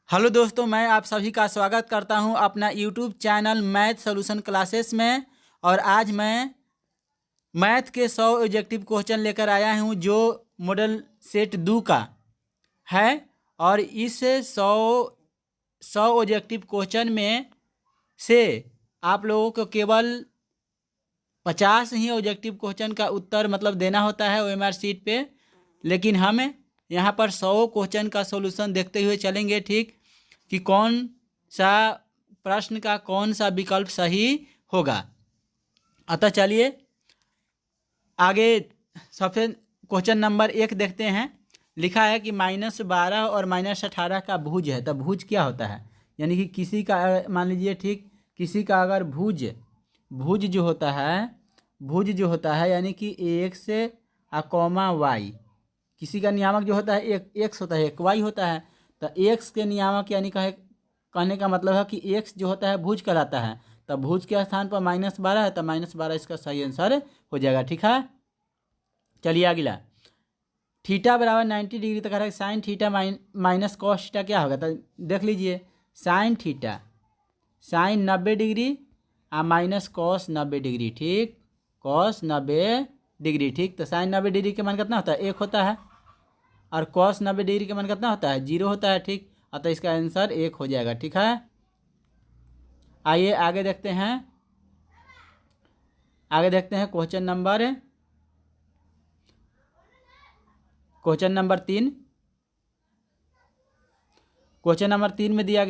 Hello दोस्तों, मैं आप सभी का स्वागत करता हूं अपना YouTube channel math solution classes में। और आज मैं मैथ के 100 ऑब्जेक्टिव क्वेश्चन लेकर आया हूं जो मॉडल सेट 2 का है। और इस 100 ऑब्जेक्टिव क्वेश्चन में से आप लोगों को केवल 50 ही ऑब्जेक्टिव क्वेश्चन का उत्तर मतलब देना होता है OMR शीट पे। लेकिन हम यहाँ पर 100 क्वेश्चन का सॉल्यूशन देखते हुए चलेंगे, ठीक, कि कौन सा प्रश्न का कौन सा विकल्प सही होगा। अतः चलिए आगे सबसे क्वेश्चन नंबर 1 देखते हैं। लिखा है कि -12 और -18 का भुज है। तो भुज क्या होता है, यानी कि किसी का मान लीजिए, ठीक, किसी का अगर भुज भुज जो होता है यानी कि एक्स कॉमा वाई, किसी का नियामक जो होता है एक एक्स होता है, एक वाई होता है। तो एक्स के नियामक यानी कहने का मतलब है कि एक्स जो होता है भुज कहलाता है। तो भुज के स्थान पर -12 है, तो -12 इसका सही आंसर हो जाएगा। ठीक है, चलिए अगला। थीटा बराबर 90 डिग्री तक है। Sine theta minus cos theta क्या होगा, तो देख लीजिए। साइन थीटा साइन 90 डिग्री और माइनस कॉस 90 डिग्री, ठीक, कॉस 90 डिग्री, ठीक। तो साइन 90 डिग्री के मान कितना होता है, 1 होता है। और कॉस 90 डिग्री के मान कितना होता है, 0 होता है, ठीक। अतः इसका आंसर 1 हो जाएगा। ठीक है, आइए आगे देखते हैं। Question number 3। क्वेश्चन नंबर 3 में दिया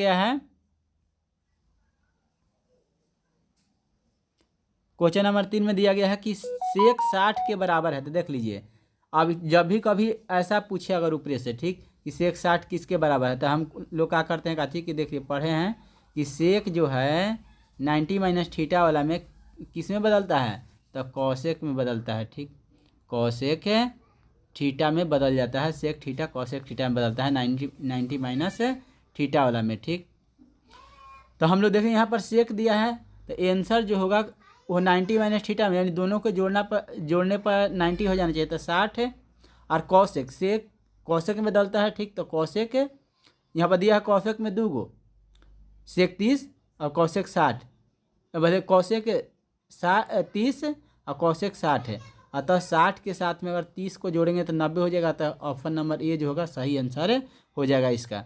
गया है, कि सेक 60 के बराबर है। तो देख लीजिए, अब जब भी कभी ऐसा पूछे अगर ऊपरी से, ठीक, कि सेक 60 किसके बराबर है, तो हम लोग क्या करते हैं, काची कि देखिए पढ़े हैं कि सेक जो है 90 माइनस थीटा वाला में किस में बदलता है, तो कॉसेक में बदलता है, ठीक। कॉसेक थीटा में बदल जाता है, सेक थीटा कॉसेक थीटा में बदलता है 90 माइनस थीटा वाला में, ठीक। तो हम लोग देखें यहाँ पर सेक दिया है, तो आंसर जो होगा वो 90 माइनस थीटा में, यानी दोनों को जोड़ने पर 90 हो जाना चाहिए। तो 60 है। और कॉसेक सेक कॉसेक में बदलता है, ठीक। तो कॉसेक यहाँ पर दिया है, कॉसेक में 2 गो, सेक 30 और कॉसेक 60। वैसे कॉसेक 30 और कॉसेक 60 है। अतः 60 के साथ में अगर 30 को जोड़ेंगे तो 90 हो जाएगा। तो ऑप्शन नंबर ए जो होगा सही आंसर हो जाएगा इसका।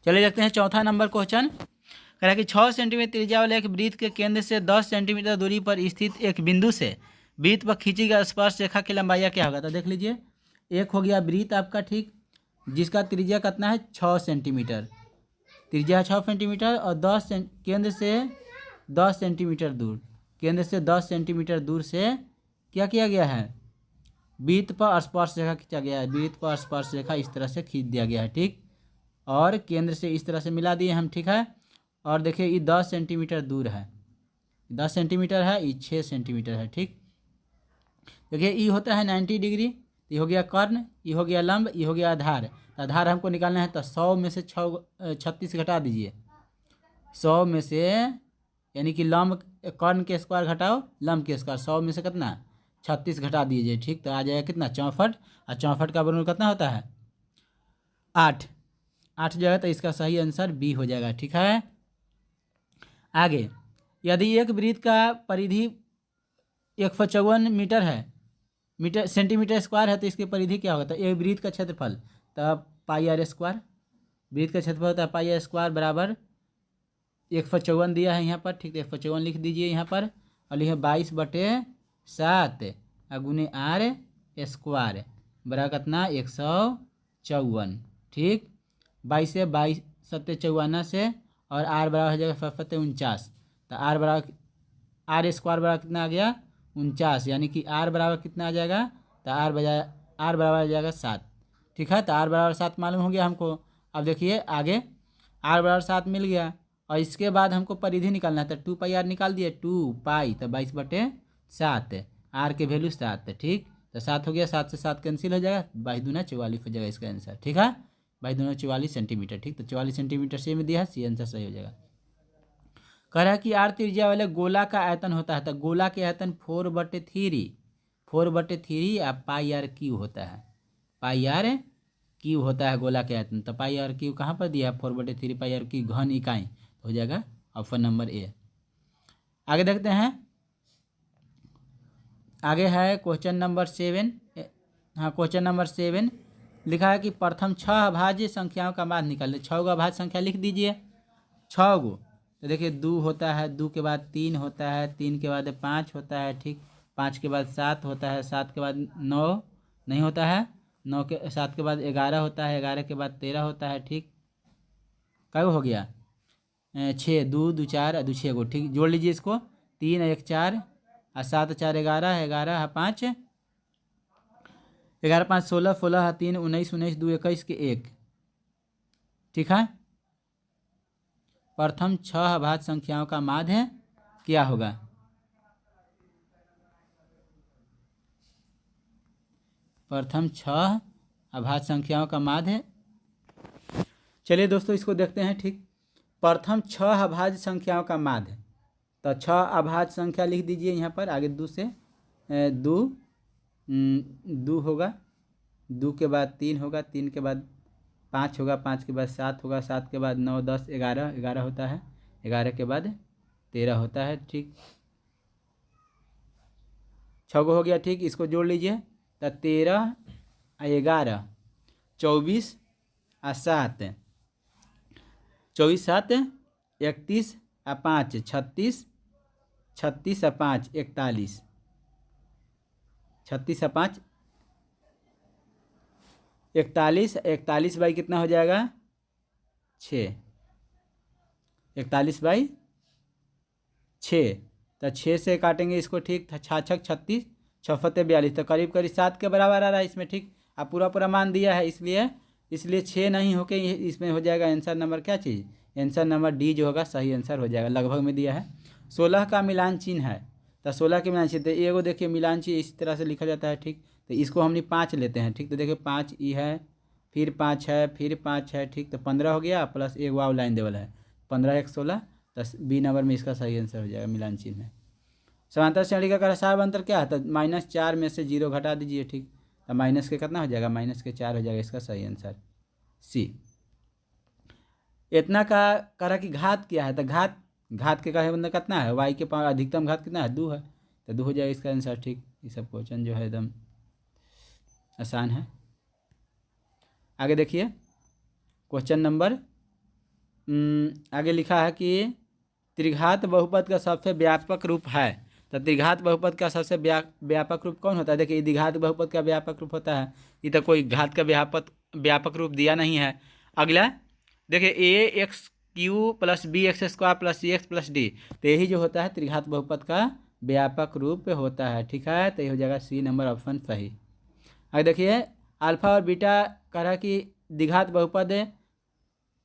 चलिए देखते हैं चौथा नंबर क्वेश्चन। कह रहा है कि 6 सेंटीमीटर त्रिज्या वाले एक वृत्त के केंद्र से 10 सेंटीमीटर दूरी पर स्थित एक बिंदु से वृत्त पर खींची गई स्पर्श रेखा की लंबाई क्या होगा। तो देख लीजिए, एक हो गया वृत्त आपका, ठीक, जिसका त्रिज्या कितना है 6 सेंटीमीटर, त्रिज्या 6 सेंटीमीटर और केंद्र से 10 सेंटीमीटर दूर, से क्या किया गया है, वृत्त पर स्पर्श रेखा खींचा गया है। वृत्त पर स्पर्श रेखा इस तरह से खींच दिया गया है, ठीक, और केंद्र से इस तरह से मिला दिए हम, ठीक है। और देखिए ये 10 सेंटीमीटर दूर है, 10 सेंटीमीटर है, ये 6 सेंटीमीटर है, ठीक। देखिए ये होता है 90 डिग्री, ये हो गया कर्ण, ये हो गया लंब, ये हो गया आधार। तो आधार हमको निकालना है, तो 100 में से 36 घटा दीजिए। 100 में से यानी कि लंब कर्ण के स्क्वायर घटाओ लंब के स्क्वायर, 100 में से कितना 36 घटा दीजिए, ठीक। तो आ जाएगा कितना 64। और 64 का वर्गमूल कितना होता है 8 जो है। तो इसका सही आंसर बी हो जाएगा। ठीक है, आगे। यदि एक वृत्त का परिधि 154 मीटर है, सेंटीमीटर स्क्वायर है, तो इसकी परिधि क्या होगा, तो एक वृत्त का क्षेत्रफल, तो पाई आर स्क्वायर, वृत्त का क्षेत्रफल होता है पाई आर स्क्वायर बराबर 154 दिया है यहाँ पर, ठीक है। 154 लिख दीजिए यहाँ पर, और लिखे 22/7 गुने आर स्क्वायर बराबर कितना 154, ठीक। 22 से 22 7 54 से, और आर बराबर हो जाएगा 49। तो आर बराबर आर स्क्वायर बराबर कितना आ गया 49, यानी कि आर बराबर कितना आ जाएगा, तो आर बराबर आ जाएगा 7, ठीक है। तो आर बराबर 7 मालूम हो गया हमको। अब देखिए आगे, आर बराबर 7 मिल गया, और इसके बाद हमको परिधि निकालना है, तो 2 पाई आर निकाल दिए, 2 पाई, तो 22/7, आर के वैल्यू 7, ठीक। तो 7 हो गया, 7 से 7 कैंसिल हो जाएगा, 22 दूना 44 हो जाएगा इसका आंसर, ठीक है। 22 दूना 44 सेंटीमीटर, ठीक। तो 44 सेंटीमीटर से में दिया है, सी आंसर सही हो जाएगा। कह रहा है कि आर त्रिज्या वाले गोला का आयतन होता है, तो गोला के आयतन 4/3 या पाई आर क्यू होता है, पाई आर क्यू होता है गोला के आयतन, तो पाई आर क्यू कहाँ पर दिया है 4/3 पाई आर क्यू घन इकाई, तो हो जाएगा ऑप्शन नंबर ए। आगे देखते हैं, आगे है क्वेश्चन नंबर 7। हाँ, क्वेश्चन नंबर 7 लिखा है कि प्रथम 6 अभाज्य संख्याओं का मान निकालें। 6 गो अभाज्य संख्या लिख दीजिए, 6 गो। तो देखिए 2 होता है, 2 के बाद 3 होता है, 3 के बाद 5 होता है, ठीक, 5 के बाद 7 होता है, 7 के बाद 9 नहीं होता है, 7 के बाद 11 होता है, 11 के बाद 13 होता है, ठीक, कब हो गया 6, 2 2 4 2 6 गो, ठीक, जोड़ लीजिए इसको, 3 1 4 और 7 4 11, 11 5 11 5 16, 16 3 19, 19 2 21 के 1, ठीक है। प्रथम 6 अभाज्य संख्याओं का माध्य क्या होगा? प्रथम 6 अभाज्य संख्याओं का माध्य, चलिए दोस्तों इसको देखते हैं, ठीक। प्रथम 6 अभाज्य संख्याओं का माध्य, तो 6 अभाज्य संख्या लिख दीजिए यहाँ पर, आगे 2 से 2 होगा, 2 के बाद 3 होगा, 3 के बाद 5 होगा, 5 के बाद 7 होगा, 7 के बाद 9 10 11, 11 होता है, 11 के बाद 13 होता है, ठीक, 6 गो हो गया, ठीक। इसको जोड़ लीजिए, तो 13 11 24 और 7, 24 7 31 और 5 36, 36 और 5 41, 36 और 5 41, 41 बाई कितना हो जाएगा 6, 41 बाई 6, तो 6 से काटेंगे इसको, ठीक, 6 6 36, 6 फते 42, तो करीब करीब 7 के बराबर आ रहा है इसमें, ठीक। आप पूरा पूरा मान दिया है, इसलिए 6 नहीं होके इसमें हो जाएगा आंसर नंबर क्या चीज़, आंसर नंबर डी जो होगा सही आंसर हो जाएगा, लगभग में दिया है। 16 का मिलान चिन्ह है, तो 16 के मिलान चिन्ह, तो एगो देखिए मिलान चिन्ह इस तरह से लिखा जाता है, ठीक, तो इसको हमने 5 लेते हैं, ठीक, तो देखिए 5 ई है, फिर 5 है, फिर 5 है, ठीक, तो 15 हो गया, प्लस एक वाव लाइन देवल है, 15 1 16, तो बी नंबर में इसका सही आंसर हो जाएगा मिलान चिन्ह है। समांतर श्रेणी का क्रमशः अंतर क्या है, तो -4 में से 0 घटा दीजिए, ठीक, तो माइनस के कितना हो जाएगा, -4 हो जाएगा, इसका सही आंसर सी। इतना का करा कि घात क्या है, तो घात के कहे मतलब कितना है, y के अधिकतम घात कितना है 2 है, तो 2 हो जाएगा इसका आंसर, ठीक। ये सब क्वेश्चन जो है एकदम आसान है। आगे देखिए क्वेश्चन नंबर आगे लिखा है कि त्रिघात बहुपद का सबसे व्यापक रूप है, तो त्रिघात बहुपद का सबसे व्यापक रूप कौन होता है? देखिए द्विघात बहुपद का व्यापक रूप होता है, ये तो कोई घात का व्यापक रूप दिया नहीं है। अगला देखिए A X cube plus B X square plus C X plus D, तो यही जो होता है त्रिघात बहुपद का व्यापक रूप होता है, ठीक है, तो ये हो जाएगा सी नंबर ऑप्शन सही। आगे देखिए अल्फा और बीटा कह रहा है कि द्विघात बहुपद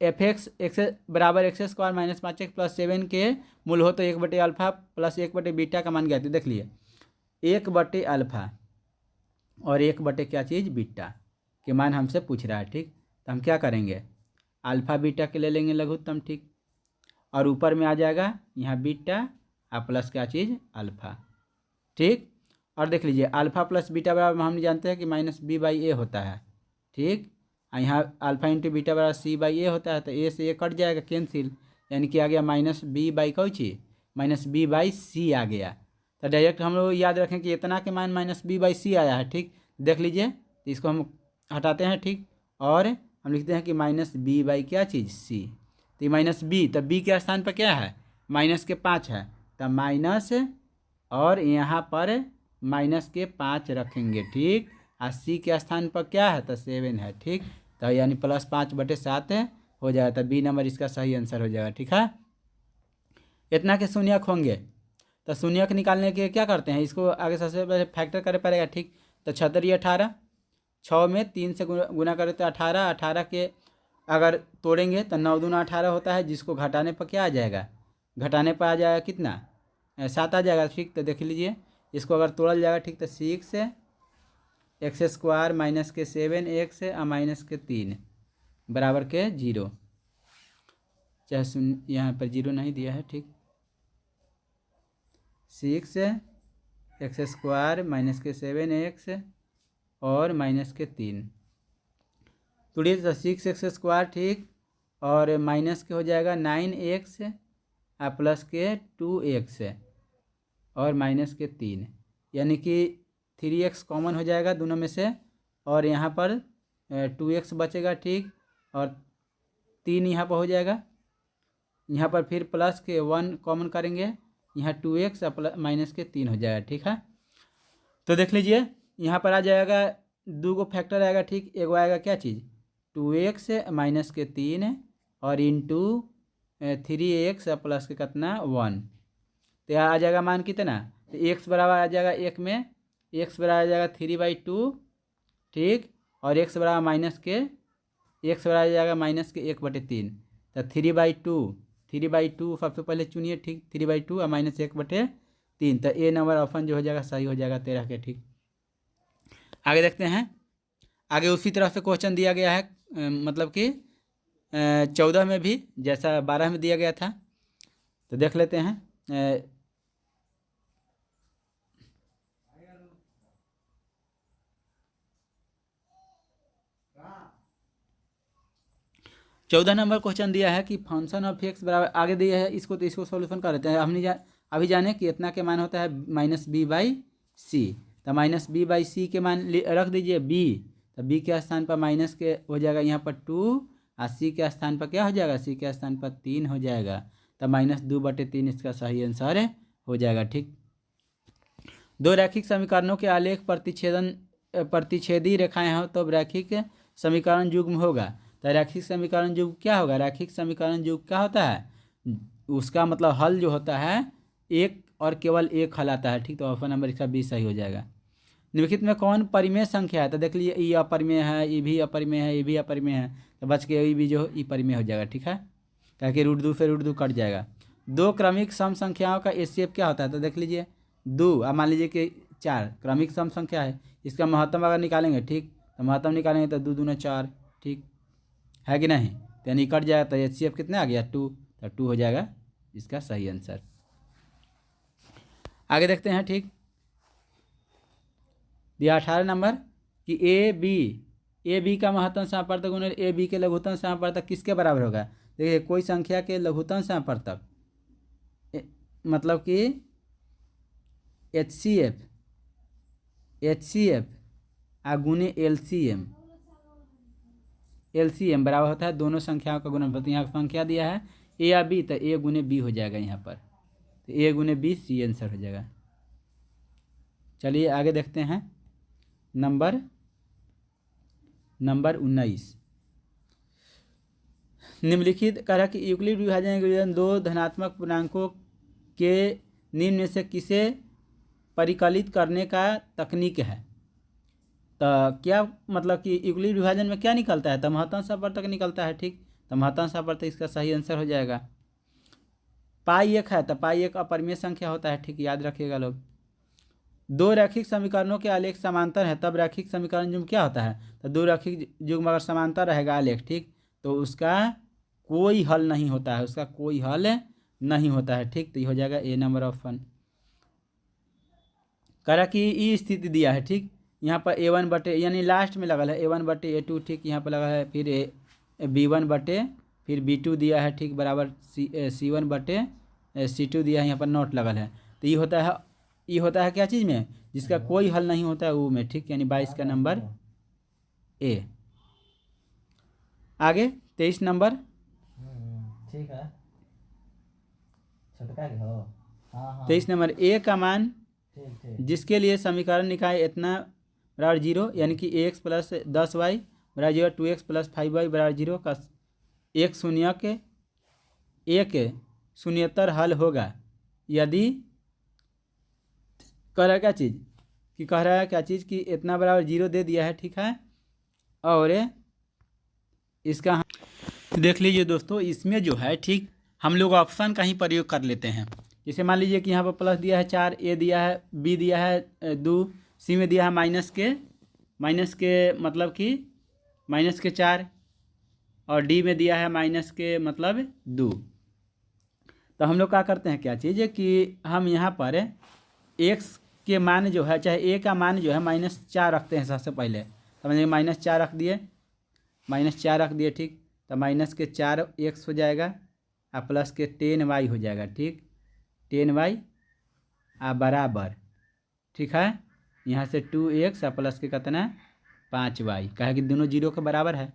एफ एक्स बराबर x square minus 5x plus 7 के मूल हो तो 1/अल्फा प्लस 1/बीटा का मान ज्ञात। देख लिए 1/अल्फा और 1/ क्या चीज़ बीटा के मान हमसे पूछ रहा है, ठीक, तो हम क्या करेंगे अल्फा बीटा के ले लेंगे लघुत्तम, ठीक, और ऊपर में आ जाएगा यहाँ बीटा और प्लस क्या चीज़ अल्फा, ठीक। और देख लीजिए अल्फा प्लस बीटा बराबर हम जानते हैं कि -b/a होता है, ठीक, यहाँ अल्फा इंटू बीटा बराबर c/a होता है, तो a से a कट जाएगा कैंसिल, यानी कि आ गया -b/c -b/c आ गया। तो डायरेक्ट हम लोग याद रखें कि इतना के मान -b/c आया है, ठीक, देख लीजिए, तो इसको हम हटाते हैं, ठीक, और हम लिखते हैं कि -b/ क्या चीज़ c, तो -b, तो b के स्थान पर क्या है -5 है, तो माइनस और यहाँ पर -5 रखेंगे, ठीक, और c के स्थान पर क्या है तो 7 है, ठीक, तो यानी +5/7 हो जाएगा, तो बी नंबर इसका सही आंसर हो जाएगा, ठीक है। इतना के शून्यक होंगे, तो शून्यक निकालने के क्या करते हैं, इसको आगे सबसे पहले फैक्टर करे पड़ेगा, ठीक, तो 18 6 में 3 से गुना करें तो 18, 18 के अगर तोड़ेंगे तो 9 दूना 18 होता है, जिसको घटाने पर क्या आ जाएगा, घटाने पर आ जाएगा कितना 7 आ जाएगा, ठीक, तो देख लीजिए इसको अगर तोड़ा जाएगा, ठीक, तो 6 एक्स स्क्वायर -7x और -3 बराबर के 0, चाहे यहाँ पर 0 नहीं दिया है, ठीक, 6 एक्स स्क्वायर -7x और -3, तोड़िए तो 6x² ठीक, और माइनस के हो जाएगा 9x प्लस के 2x और माइनस के 3, यानी कि 3x कॉमन हो जाएगा दोनों में से, और यहाँ पर 2x बचेगा ठीक, और 3 यहाँ पर हो जाएगा। यहाँ पर फिर प्लस के 1 कॉमन करेंगे, यहाँ 2x प्लस माइनस के 3 हो जाएगा ठीक है। तो देख लीजिए यहाँ पर आ जाएगा 2 गो फैक्टर आएगा ठीक, एगो आएगा क्या चीज़ 2x माइनस के 3 और इंटू 3x प्लस के कितना 1, तो आ जाएगा मान कितना, तो x बराबर आ जाएगा 1 में, x बराबर आ जाएगा 3/2 ठीक, और x बराबर माइनस के x बराबर आ जाएगा माइनस के 1/3, तो 3/2 सबसे पहले चुनिए ठीक, 3/2 और माइनस 1/3, तो ए नंबर ऑप्शन जो हो जाएगा सही हो जाएगा 13 के ठीक। आगे देखते हैं, आगे उसी तरह से क्वेश्चन दिया गया है, मतलब कि 14 में भी जैसा 12 में दिया गया था, तो देख लेते हैं। 14 नंबर क्वेश्चन दिया है कि फंक्शन ऑफ एक्स बराबर, आगे दिया है इसको, तो इसको सॉल्यूशन कर लेते हैं। हमने अभी जाने कि इतना के मान होता है -b/c, तो -b/c के मान रख दीजिए b, तो b के स्थान पर माइनस के हो जाएगा यहाँ पर 2, और c के स्थान पर क्या हो जाएगा, c के स्थान पर 3 हो जाएगा, तो -2/3 इसका सही आंसर हो जाएगा ठीक। दो रैखिक समीकरणों के आलेख प्रतिच्छेदी रेखाएं हो तो रैखिक समीकरण युग्म होगा, तो रैखिक समीकरण युग्म क्या होगा, रैखिक समीकरण युग्म क्या होता है, उसका मतलब हल जो होता है एक और केवल एक हल आता है ठीक, तो ऑप्शन नंबर इसका 20 सही हो जाएगा। निम्नलिखित में कौन परिमेय संख्या है, तो देख लीजिए ई अपरिमेय है, ई भी अपरिमेय है, ई भी अपरिमेय है, तो बच के ई भी जो ई परिमेय हो जाएगा ठीक है, ताकि √2 से √2 कट जाएगा। दो क्रमिक सम संख्याओं का एचसीएफ क्या होता है, तो देख लीजिए 2, अब मान लीजिए कि 4 क्रमिक सम संख्या है, इसका महत्तम अगर निकालेंगे ठीक, तो महत्तम निकालेंगे तो 2 दूना 4 ठीक है कि नहीं, तो यानी कट जाएगा, तो एचसीएफ कितना आ गया 2, तो 2 हो जाएगा इसका सही आंसर। आगे देखते हैं ठीक, दिया 18 नंबर कि ए बी का महत्तम समापवर्तक गुणन ए बी के लघुत्तम समापवर्तक किसके बराबर होगा। देखिए कोई संख्या के लघुत्तम समापवर्तक मतलब कि एचसीएफ आ गुने एलसीएम बराबर होता है दोनों संख्याओं का गुणनफल। यहाँ संख्या दिया है ए या बी, तो ए गुने बी हो जाएगा यहाँ पर, तो ए गुने बी सी आंसर हो जाएगा। चलिए आगे देखते हैं, नंबर 19 निम्नलिखित कह रहा कि यूक्लिड विभाजन दो धनात्मक पूर्णांकों के निम्न में से किसे परिकलित करने का तकनीक है। तो क्या मतलब कि यूक्लिड विभाजन में क्या निकलता है, तो महत्तम समापवर्तक निकलता है ठीक, तो महत्तम समापवर्तक इसका सही आंसर हो जाएगा। पाई एक है, तो पाई एक अपरिमेय संख्या होता है ठीक, याद रखिएगा लोग। दो रैखिक समीकरणों के आलेख समांतर है तब रैखिक समीकरण युग्म क्या होता है, तो दो रैखिक युग्म अगर समांतर रहेगा आलेख ठीक, तो उसका कोई हल नहीं होता है, उसका कोई हल नहीं होता है ठीक, तो ये हो जाएगा ए नंबर ऑप्शन। करा कि ई स्थिति दिया है ठीक, यहाँ पर A1 बटे यानी लास्ट में लगा है A1/A2 ठीक, यहाँ पर लगा है फिर B1 बटे फिर B2 दिया है ठीक, बराबर C1/C2 दिया है, यहाँ पर नोट लगा है, तो ये होता है क्या चीज़ में जिसका कोई हल नहीं होता है वो में ठीक, यानी 22 का नंबर ए। आगे 23 नंबर ठीक है, छोटका के हो, हाँ 23 नंबर ए का मान ठीक जिसके लिए समीकरण निकाय इतना बराबर 0 यानी कि ax + 10y बराबर 0, 2x + 5y बराबर 0 का एक शून्येतर हल होगा यदि कह रहा है क्या चीज़ कि इतना बराबर 0 दे दिया है ठीक है, और इसका देख लीजिए दोस्तों, इसमें जो है ठीक हम लोग ऑप्शन का ही प्रयोग कर लेते हैं। जैसे मान लीजिए कि यहाँ पर प्लस दिया है 4, ए दिया है, बी दिया है 2, सी में दिया है माइनस के मतलब कि -4, और डी में दिया है माइनस के मतलब 2। तो हम लोग क्या करते हैं क्या चीज़ कि हम यहाँ पर एक्स के मान जो है चाहे ए का मान जो है -4 रखते हैं सबसे पहले, समझिए -4 रख दिए, -4 रख दिए, ठीक। तो -4x हो जाएगा और प्लस के 10y हो जाएगा, ठीक। 10y बराबर, ठीक है, यहाँ से 2x और प्लस के कितना 5y, कहे कि दोनों जीरो के बराबर है।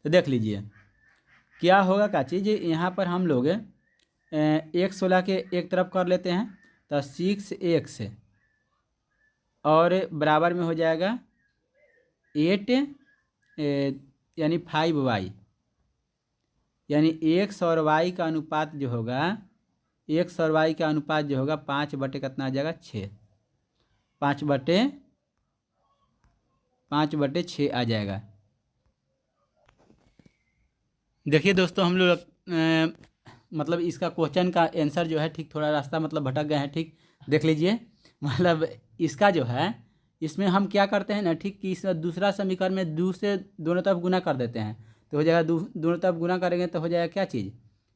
तो देख लीजिए क्या होगा का चीज़, यहाँ पर हम लोग एक 16 के एक तरफ कर लेते हैं तो 6x और बराबर में हो जाएगा 8 यानी 5y, यानी x और y का अनुपात जो होगा, x और y का अनुपात जो होगा 5 बटे कितना आ जाएगा 6, 5 बटे 6 आ जाएगा। देखिए दोस्तों हम लोग मतलब इसका क्वेश्चन का आंसर जो है, ठीक, थोड़ा रास्ता मतलब भटक गए हैं, ठीक। देख लीजिए मतलब इसका जो है, इसमें हम क्या करते हैं ना, ठीक, कि इस दूसरा समीकरण में 2 से दोनों तरफ गुना कर देते हैं तो हो जाएगा, दोनों तरफ गुना करेंगे तो हो जाएगा क्या चीज़,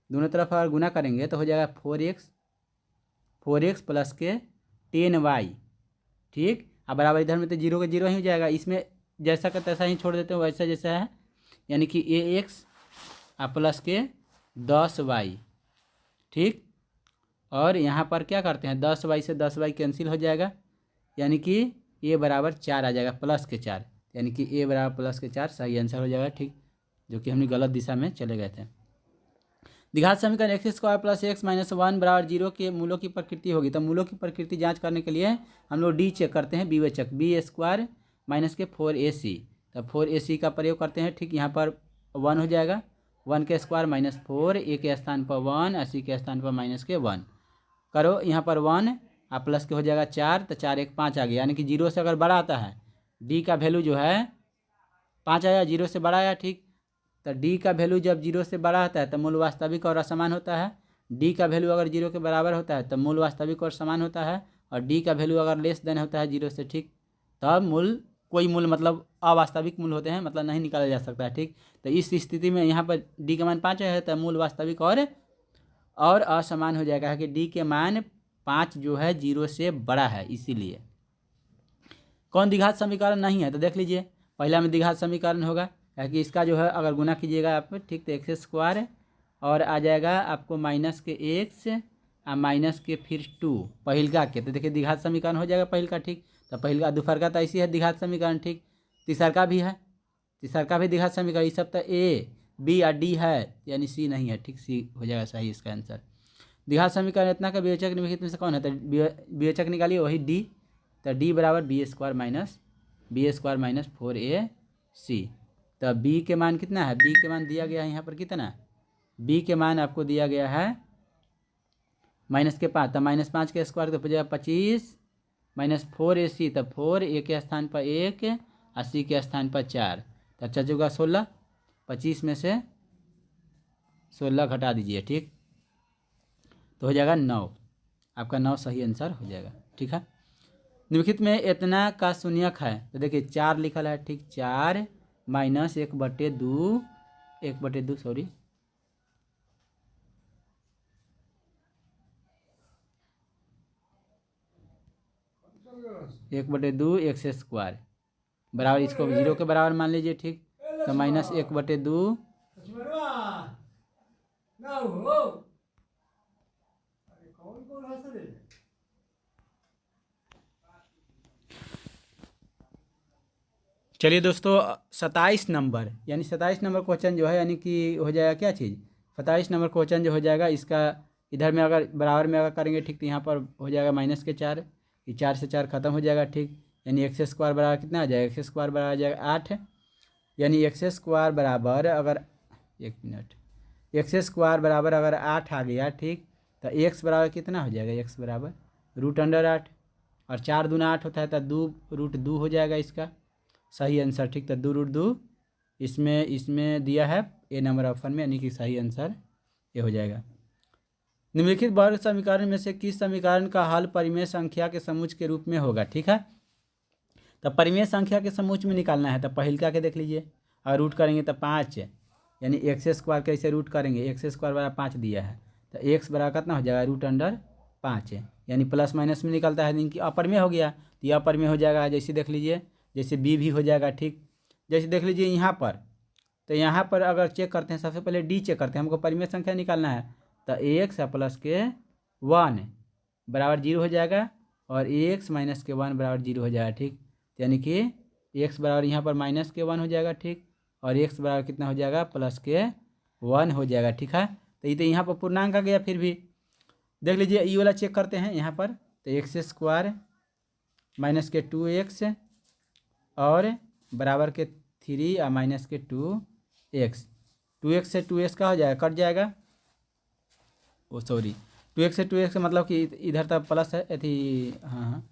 दोनों तरफ अगर गुना करेंगे तो हो जाएगा 4x प्लस के 10y, ठीक। अब बराबर इधर में तो जीरो के जीरो ही हो जाएगा, इसमें जैसा का तैसा ही छोड़ देते हो, वैसा जैसा है, यानी कि ax प्लस के 10y, ठीक। और यहाँ पर क्या करते हैं, 10y से 10y कैंसिल हो जाएगा, यानी कि a बराबर 4 आ जाएगा, प्लस के 4, यानी कि a बराबर प्लस के 4 सही आंसर हो जाएगा, ठीक, जो कि हमने गलत दिशा में चले गए थे। द्विघात समीकरण x² प्लस x माइनस 1 बराबर 0 के मूलों की प्रकृति होगी। तो मूलों की प्रकृति जांच करने के लिए हम लोग डी चेक करते हैं, विवेचक b² माइनस के 4ac, तो 4ac का प्रयोग करते हैं, ठीक। यहाँ पर 1 हो जाएगा, 1 के स्क्वायर माइनस 4, a के स्थान पर 1, 80 के स्थान पर माइनस के 1 करो, यहाँ पर 1 और प्लस के हो जाएगा 4, तो 4 1 5 आ गया, यानी कि 0 से अगर बड़ा आता है डी का वैल्यू जो है 5 आया, 0 से बड़ा आया, ठीक। तो डी का वैल्यू जब 0 से बड़ा होता है तो मूल वास्तविक और असमान होता है, डी का वैल्यू अगर 0 के बराबर होता है तो मूल वास्तविक और समान होता है, और डी का वैल्यू अगर लेस देन होता है 0 से, ठीक, तब मूल कोई मूल मतलब अवास्तविक मूल होते हैं, मतलब नहीं निकाला जा सकता है, ठीक। तो इस स्थिति में यहाँ पर डी का मान 5 है तो मूल वास्तविक और असमान हो जाएगा, है कि डी के मान 5 जो है 0 से बड़ा है, इसीलिए। कौन द्विघात समीकरण नहीं है, तो देख लीजिए पहला में द्विघात समीकरण होगा, है कि इसका जो है अगर गुना कीजिएगा आप, ठीक, तो x² और आ जाएगा आपको माइनस के x और माइनस के फिर 2 पहिलका के, तो देखिए द्विघात समीकरण हो जाएगा पहिलका, ठीक। तो पहिलका दोपहर का तो ऐसी है द्विघात समीकरण, ठीक। तीसरका भी है, तीसरका भी द्विघात समीकरण, ये सब तो a b और d है, यानी c नहीं है, ठीक, c हो जाएगा सही इसका आंसर। द्विघात समीकरण इतना का विवेचक निम्नलिखित में से कौन है, तो विवेचक निकालिए वही d, तो d बराबर b² माइनस 4ac, तो b के मान कितना है, b के मान दिया गया है यहाँ पर कितना, b के मान आपको दिया गया है माइनस के 5, तो -5 के स्क्वायर तो हो जाएगा 25 माइनस 4ac, तो 4 a के स्थान पर 1 और c के स्थान पर 4, तो अच्छा होगा 16, 25 में से 16 घटा दीजिए, ठीक, तो हो जाएगा 9, आपका 9 सही आंसर हो जाएगा, ठीक है। निम्नलिखित में इतना का शून्यक है, तो देखिए 4 लिखल है, ठीक, 4 माइनस 1/2 सॉरी 1/2 x² बराबर, इसको 0 के बराबर मान लीजिए, ठीक, तो माइनस 1/2 चलिए दोस्तों 27 नंबर, यानी 27 नंबर क्वेश्चन जो है, यानी कि हो जाएगा क्या चीज़, 27 नंबर क्वेश्चन जो हो जाएगा इसका इधर में अगर बराबर में अगर करेंगे, ठीक, तो यहाँ पर हो जाएगा माइनस के 4, ये 4 से 4 खत्म हो जाएगा, ठीक, यानी x² बराबर कितना आ जाएगा, x² बराबर आ जाएगा 8, यानी x² बराबर अगर 1 मिनट x² बराबर अगर 8 आ गया, ठीक, तो x बराबर कितना हो जाएगा, x बराबर √8, और 4 दूना 8 होता है तो 2√2 हो जाएगा इसका सही आंसर, ठीक। तो 2√2 इसमें दिया है ए नंबर ऑप्शन में, यानी कि सही आंसर ये हो जाएगा। निम्नलिखित वर्ग समीकरण में से किस समीकरण का हल परिमेय संख्या के समूह के रूप में होगा, ठीक है। तो परिमेय संख्या के समूह में निकालना है, तो पहिलका के देख लीजिए, और रूट करेंगे तो 5, यानी x² कैसे रूट करेंगे, x² बराबर 5 दिया है, तो x बराबर कितना हो जाएगा √5, यानी प्लस माइनस में निकलता है, इनकी अपर में हो गया, तो ये अपर में हो जाएगा, जैसे देख लीजिए जैसे b भी हो जाएगा, ठीक, जैसे देख लीजिए यहाँ पर, तो यहाँ पर अगर चेक करते हैं, सबसे पहले डी चेक करते हैं, हमको परिमेय संख्या निकालना है। तो एक्स प्लस के 1 बराबर 0 हो जाएगा और एक्स माइनस के 1 बराबर 0 हो जाएगा, ठीक। यानी कि एक्स बराबर यहाँ पर माइनस के 1 हो जाएगा, ठीक, और एक्स बराबर कितना हो जाएगा, प्लस के 1 हो जाएगा, ठीक है। तो ये तो यहाँ पर पूर्णांक आ गया। फिर भी देख लीजिए ये वाला चेक करते हैं यहाँ पर, तो एक्स स्क्वायर माइनस के 2x और बराबर के 3 और माइनस के 2x। 2x से 2x का हो जाएगा, कट जाएगा। ओ सॉरी, 2x से 2x मतलब कि इधर तक प्लस है, अथी हाँ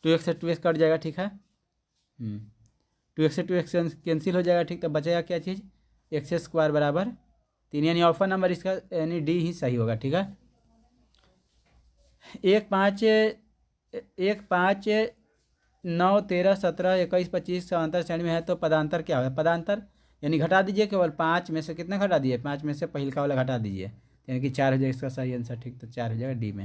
2x से 2x कट जाएगा, ठीक है। 2x से 2x कैंसिल हो जाएगा, ठीक। तो बचेगा क्या चीज़, एक्स स्क्वायर बराबर 3, यानी ऑप्शन नंबर इसका यानी डी ही सही होगा, ठीक है। 1 5 9 13 17 21 25 समांतर श्रेणी में है, तो पदांतर क्या होगा, पदांतर यानी घटा दीजिए, केवल 5 में से कितना घटा दीजिए, 5 में से पहले का वाला घटा दीजिए, यानी कि 4 हो जाएगा इसका सही आंसर, ठीक। तो 4 हो जाएगा डी में।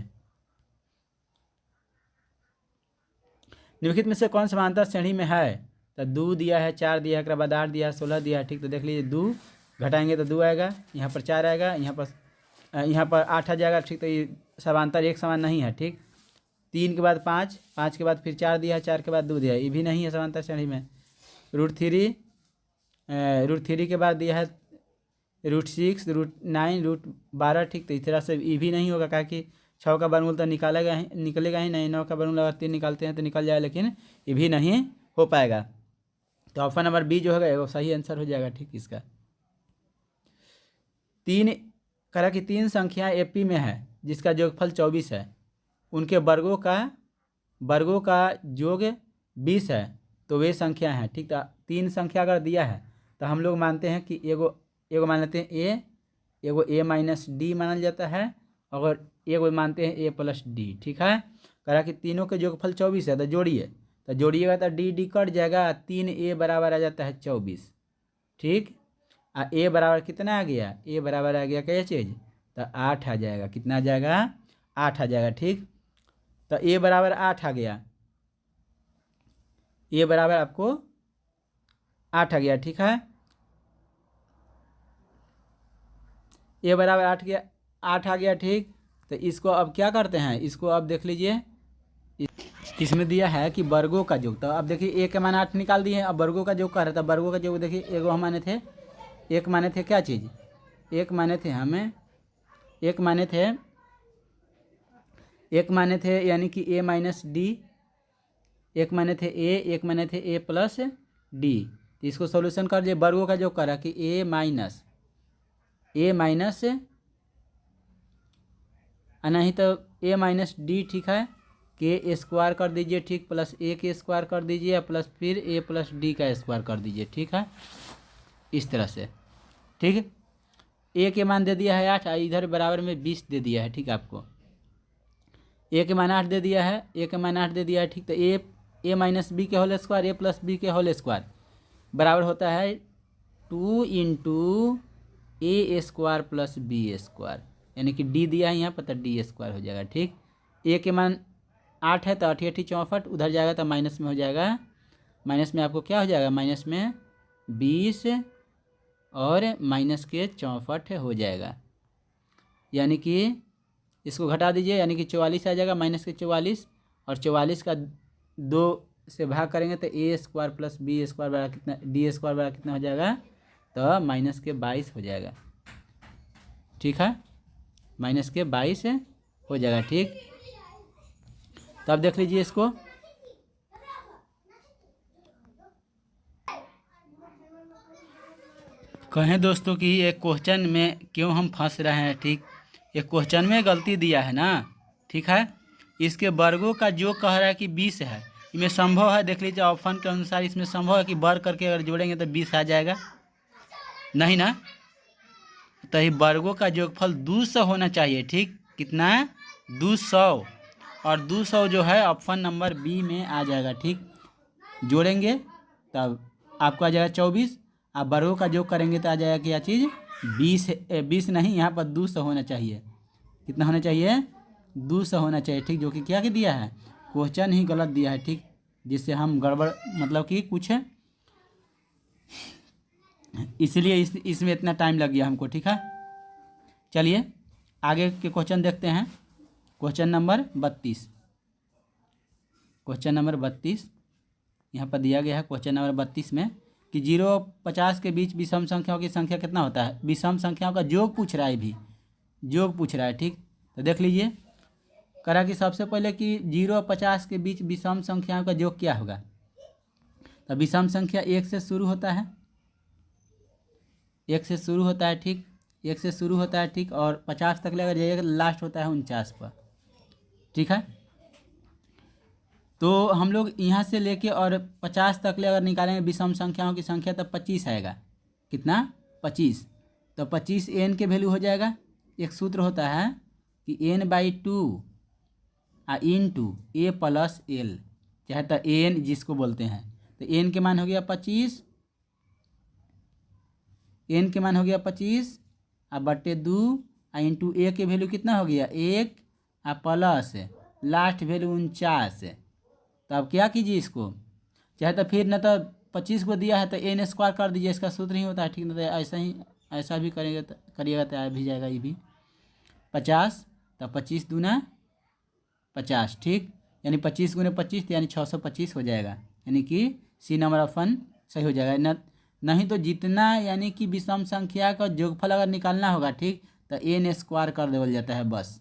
निम्नलिखित में से कौन समांतर श्रेणी में है, तो 2 दिया है, 4 दिया है, एक बाद 8 दिया है, 16 दिया है, ठीक। तो देख लीजिए 2 घटाएंगे तो 2 आएगा, यहाँ पर 4 आएगा, यहाँ पर 8 आ जाएगा, ठीक। तो ये समांतर एक समान नहीं है, ठीक। 3 के बाद 5, 5 के बाद फिर 4 दिया है, 4 के बाद 2 दिया है, ये भी नहीं है समांतर श्रेणी में। √3 √3 के बाद दिया है √6 √9 √12, ठीक। तो इस तरह से ये भी नहीं होगा, कि 6 का वर्गमूल तो निकालेगा ही नहीं। 9 का वर्गमूल अगर 3 निकालते हैं तो निकल जाए, लेकिन ये भी नहीं हो पाएगा। तो ऑप्शन नंबर बी जो होगा वो सही आंसर हो जाएगा, ठीक। इसका 3 करा कि 3 संख्या एपी में है जिसका योगफल 24 है, उनके वर्गों का योग 20 है, तो वे संख्या हैं, ठीक। तो 3 संख्या अगर दिया है तो हम लोग मानते हैं कि एगो मान लेते हैं ए, एगो ए माइनस डी माना जाता है, और एगो मानते हैं ए प्लस डी, ठीक है। कहा कि तीनों के योगफल 24 है, तो जोड़िए, तो जोड़िएगा तो डी डी कट जाएगा, 3a बराबर आ जाता है 24, ठीक। ए बराबर कितना आ गया, ए बराबर आ गया क्या चीज़, तो 8 आ जाएगा, कितना आ जाएगा, 8 आ जाएगा, ठीक। तो ए बराबर 8 आ गया, ए बराबर आपको 8 आ गया, ठीक है। ए बराबर 8 आ गया, ठीक। तो इसको अब क्या करते हैं, इसको अब देख लीजिए, इसमें दिया है कि वर्गों का योग। तो अब देखिए ए के मान 8 निकाल दिए, अब वर्गों का योग कर रहा था। वर्गों का योग देखिए, एक माने थे क्या चीज़, एक माने थे यानी कि ए माइनस डी, एक माने थे ए, एक माने थे ए प्लस डी। तो इसको सॉल्यूशन कर दिए, वर्गों का योग करा कि ए माइनस नहीं तो ए माइनस डी, ठीक है, के स्क्वायर कर दीजिए, ठीक, प्लस ए के स्क्वायर कर दीजिए, प्लस फिर ए प्लस डी का स्क्वायर कर दीजिए, ठीक है, इस तरह से, ठीक। ए के मान दे दिया है 8, इधर बराबर में 20 दे दिया है, ठीक। आपको ए के मान 8 दे दिया है, ठीक। तो ए माइनस बी के होल स्क्वायर, ए प्लस बी के होल स्क्वायर बराबर होता है 2 × ए स्क्वायर प्लस बी स्क्वायर, यानी कि डी दिया है यहाँ पर, तो डी स्क्वायर हो जाएगा, ठीक। ए के मान 8 है, तो 8 × 8 = 64, उधर जाएगा तो माइनस में हो जाएगा, माइनस में आपको क्या हो जाएगा, माइनस में 20 और माइनस के 64 हो जाएगा, यानी कि इसको घटा दीजिए, यानी कि 44 आ जाएगा, माइनस के 44, और 44 का 2 से भाग करेंगे तो ए स्क्वायर प्लस बी स्क्वायर बराबर कितना, डी स्क्वायर बराबर कितना हो जाएगा, तो माइनस के 22 हो जाएगा, ठीक है, माइनस के 22 हो जाएगा, ठीक। तो अब देख लीजिए इसको, कहें दोस्तों कि एक क्वेश्चन में क्यों हम फंस रहे हैं, ठीक। एक क्वेश्चन में गलती दिया है ना, ठीक है। इसके वर्गों का जो कह रहा है कि 20 है, इसमें संभव है, देख लीजिए ऑप्शन के अनुसार इसमें संभव है कि वर्ग करके अगर जोड़ेंगे तो 20 आ जाएगा, नहीं ना। तो ये वर्गों का योगफल 200 होना चाहिए, ठीक। कितना, 200, और 200 जो है ऑप्शन नंबर बी में आ जाएगा, ठीक। जोड़ेंगे तब आपको आ जाएगा 24, आप वर्गों का योग करेंगे तो आ जाएगा क्या चीज़, 20 नहीं, यहाँ पर 200 होना चाहिए, कितना होना चाहिए, 200 होना चाहिए, ठीक। जो कि क्या दिया है, क्वेश्चन ही गलत दिया है, ठीक, जिससे हम गड़बड़ मतलब कि कुछ इसलिए इसमें इतना टाइम लग गया हमको, ठीक है। चलिए आगे के क्वेश्चन देखते हैं। क्वेश्चन नंबर 32, क्वेश्चन नंबर 32 यहाँ पर दिया गया है। क्वेश्चन नंबर 32 में कि 0 और 50 के बीच विषम संख्याओं की संख्या कितना होता है। विषम संख्याओं का योग पूछ रहा है, भी योग पूछ रहा है, ठीक। तो देख लीजिए, करा कि सबसे पहले कि 0 और 50 के बीच विषम संख्याओं का योग क्या होगा। तो विषम संख्या 1 से शुरू होता है, 1 से शुरू होता है, ठीक, 1 से शुरू होता है, ठीक, और 50 तक लेकर जाइएगा, लास्ट होता है 49 पर, ठीक है। तो हम लोग यहाँ से लेके और 50 तक ले अगर निकालेंगे विषम संख्याओं की संख्या, तब 25 आएगा। कितना? 25। तो 25 n के वैल्यू हो जाएगा। एक सूत्र होता है कि n/2 into a plus l, चाहे तो n जिसको बोलते हैं। तो n के मान हो गया 25, n के मान हो गया 25 बटे 2 इंटू a के वैल्यू कितना हो गया 1 प्लस लास्ट वैल्यू 49। तो अब क्या कीजिए इसको, चाहे तो फिर न तो 25 को दिया है तो n स्क्वायर कर दीजिए, इसका सूत्र ही होता है, ठीक। ना तो ऐसा ही ऐसा भी करेंगे तो करिएगा तो आ भी जाएगा ये भी 50। तो 25 दूना 50, ठीक, यानी 25 गुने 25 यानी 625 हो जाएगा, यानी कि सी नंबर ऑप्शन सही हो जाएगा। न नहीं तो जितना यानी कि विषम संख्या का योगफल अगर निकालना होगा, ठीक, तो n स्क्वायर कर देवल जाता है बस।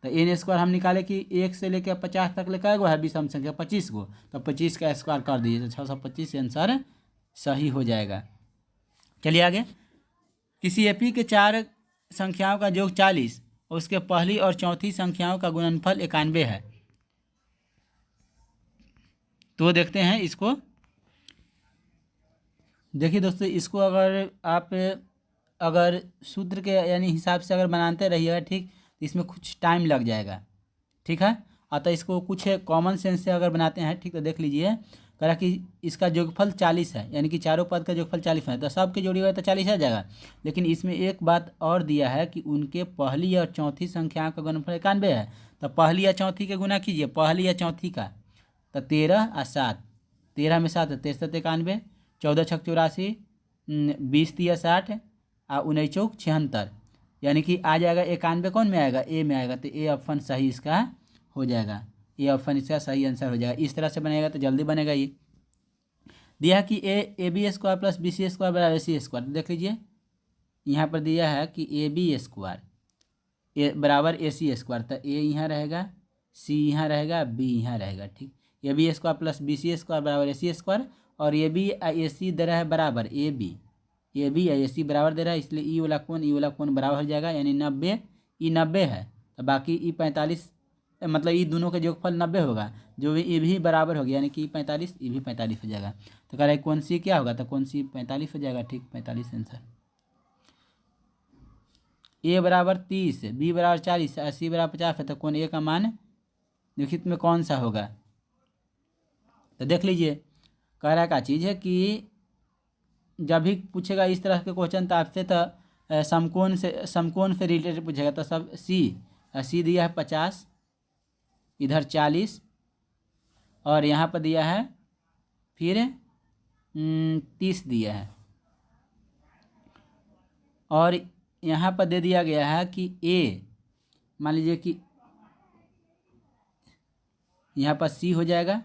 तो n स्क्वायर हम निकाले कि 1 से लेकर 50 तक ले गो है विषम संख्या 25 को, तो 25 का स्क्वायर कर दीजिए तो 625 आंसर सही हो जाएगा। चलिए आगे। किसी एपी के 4 संख्याओं का योग 40 और उसके पहली और चौथी संख्याओं का गुणनफल 91 है। तो देखते हैं इसको। देखिए दोस्तों, इसको अगर आप अगर सूत्र के यानी हिसाब से अगर बनाते रहिएगा, ठीक, तो इसमें कुछ टाइम लग जाएगा, ठीक है। अतः इसको कुछ कॉमन सेंस से अगर बनाते हैं, ठीक, तो देख लीजिए, करा कि इसका योगफल 40 है, यानी कि चारों पद का योगफल 40 है, तो सबके जोड़िएगा तो 40 आ जाएगा। लेकिन इसमें एक बात और दिया है कि उनके पहली और चौथी संख्या का गुणनफल 91 है। तो पहली या चौथी के गुना कीजिए, पहली या चौथी का, तो 13 और 7, 13 में 7 63 91, 14 छक 84, 20 3 60 और 19 चौक 76, यानी कि आ जाएगा 91 कौन में आएगा, ए में आएगा। तो ए ऑप्शन सही इसका हो जाएगा, ए ऑप्शन इसका सही आंसर हो जाएगा। इस तरह से बनेगा तो जल्दी बनेगा। ये दिया है कि A B square plus B C square बराबर ए सी स्क्वायर। देख लीजिए, यहाँ पर दिया है कि ए बी स्क्वायर बराबर ए सी स्क्वायर, तो ए यहाँ रहेगा, सी यहाँ रहेगा, बी यहाँ रहेगा, ठीक। A B square plus B C square बराबर ए सी स्क्वायर, और ए बी ए सी दे रहा है बराबर ए बी या ए सी बराबर दे रहा है, इसलिए ई वाला कोण बराबर हो जाएगा, यानी 90, ई 90 है, तो बाकी ई 45, मतलब ई दोनों का योगफल 90 होगा, जो ये भी बराबर हो गया, यानी कि 45, ये भी 45 हो जाएगा। तो कह रहा है कौन सी क्या होगा, तो कौन सी 45 हो जाएगा, ठीक, 45 आंसर। ए बराबर 30, बी बराबर 40, सी बराबर 50 है, तो कौन ए का मान निश्चित में कौन सा होगा। तो देख लीजिए, कह रहा है क्या चीज़ है कि जब भी पूछेगा इस तरह के क्वेश्चन तो आपसे तो समकोण से रिलेटेड पूछेगा। तो सब सी दिया है 50, इधर 40, और यहाँ पर दिया है फिर 30 दिया है, और यहाँ पर दे दिया गया है कि ए, मान लीजिए कि यहाँ पर सी हो जाएगा,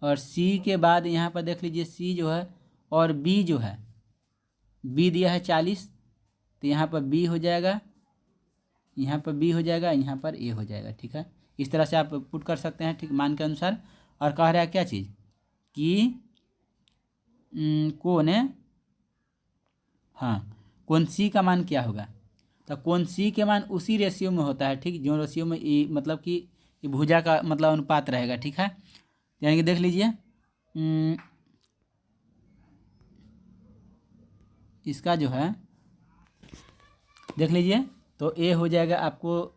और सी के बाद यहाँ पर देख लीजिए सी जो है, और बी जो है, बी दिया है 40, तो यहाँ पर बी हो जाएगा, यहाँ पर बी हो जाएगा, यहाँ पर ए हो जाएगा, ठीक है। इस तरह से आप पुट कर सकते हैं, ठीक, मान के अनुसार। और कह रहा है क्या चीज़ कि कौन है, हाँ, कौन सी का मान क्या होगा। तो कौन सी के मान उसी रेशियो में होता है, ठीक, जो रेशियो में ई मतलब कि ये भुजा का मतलब अनुपात रहेगा, ठीक है। यानी कि देख लीजिए, इसका जो है देख लीजिए, तो ए हो जाएगा आपको,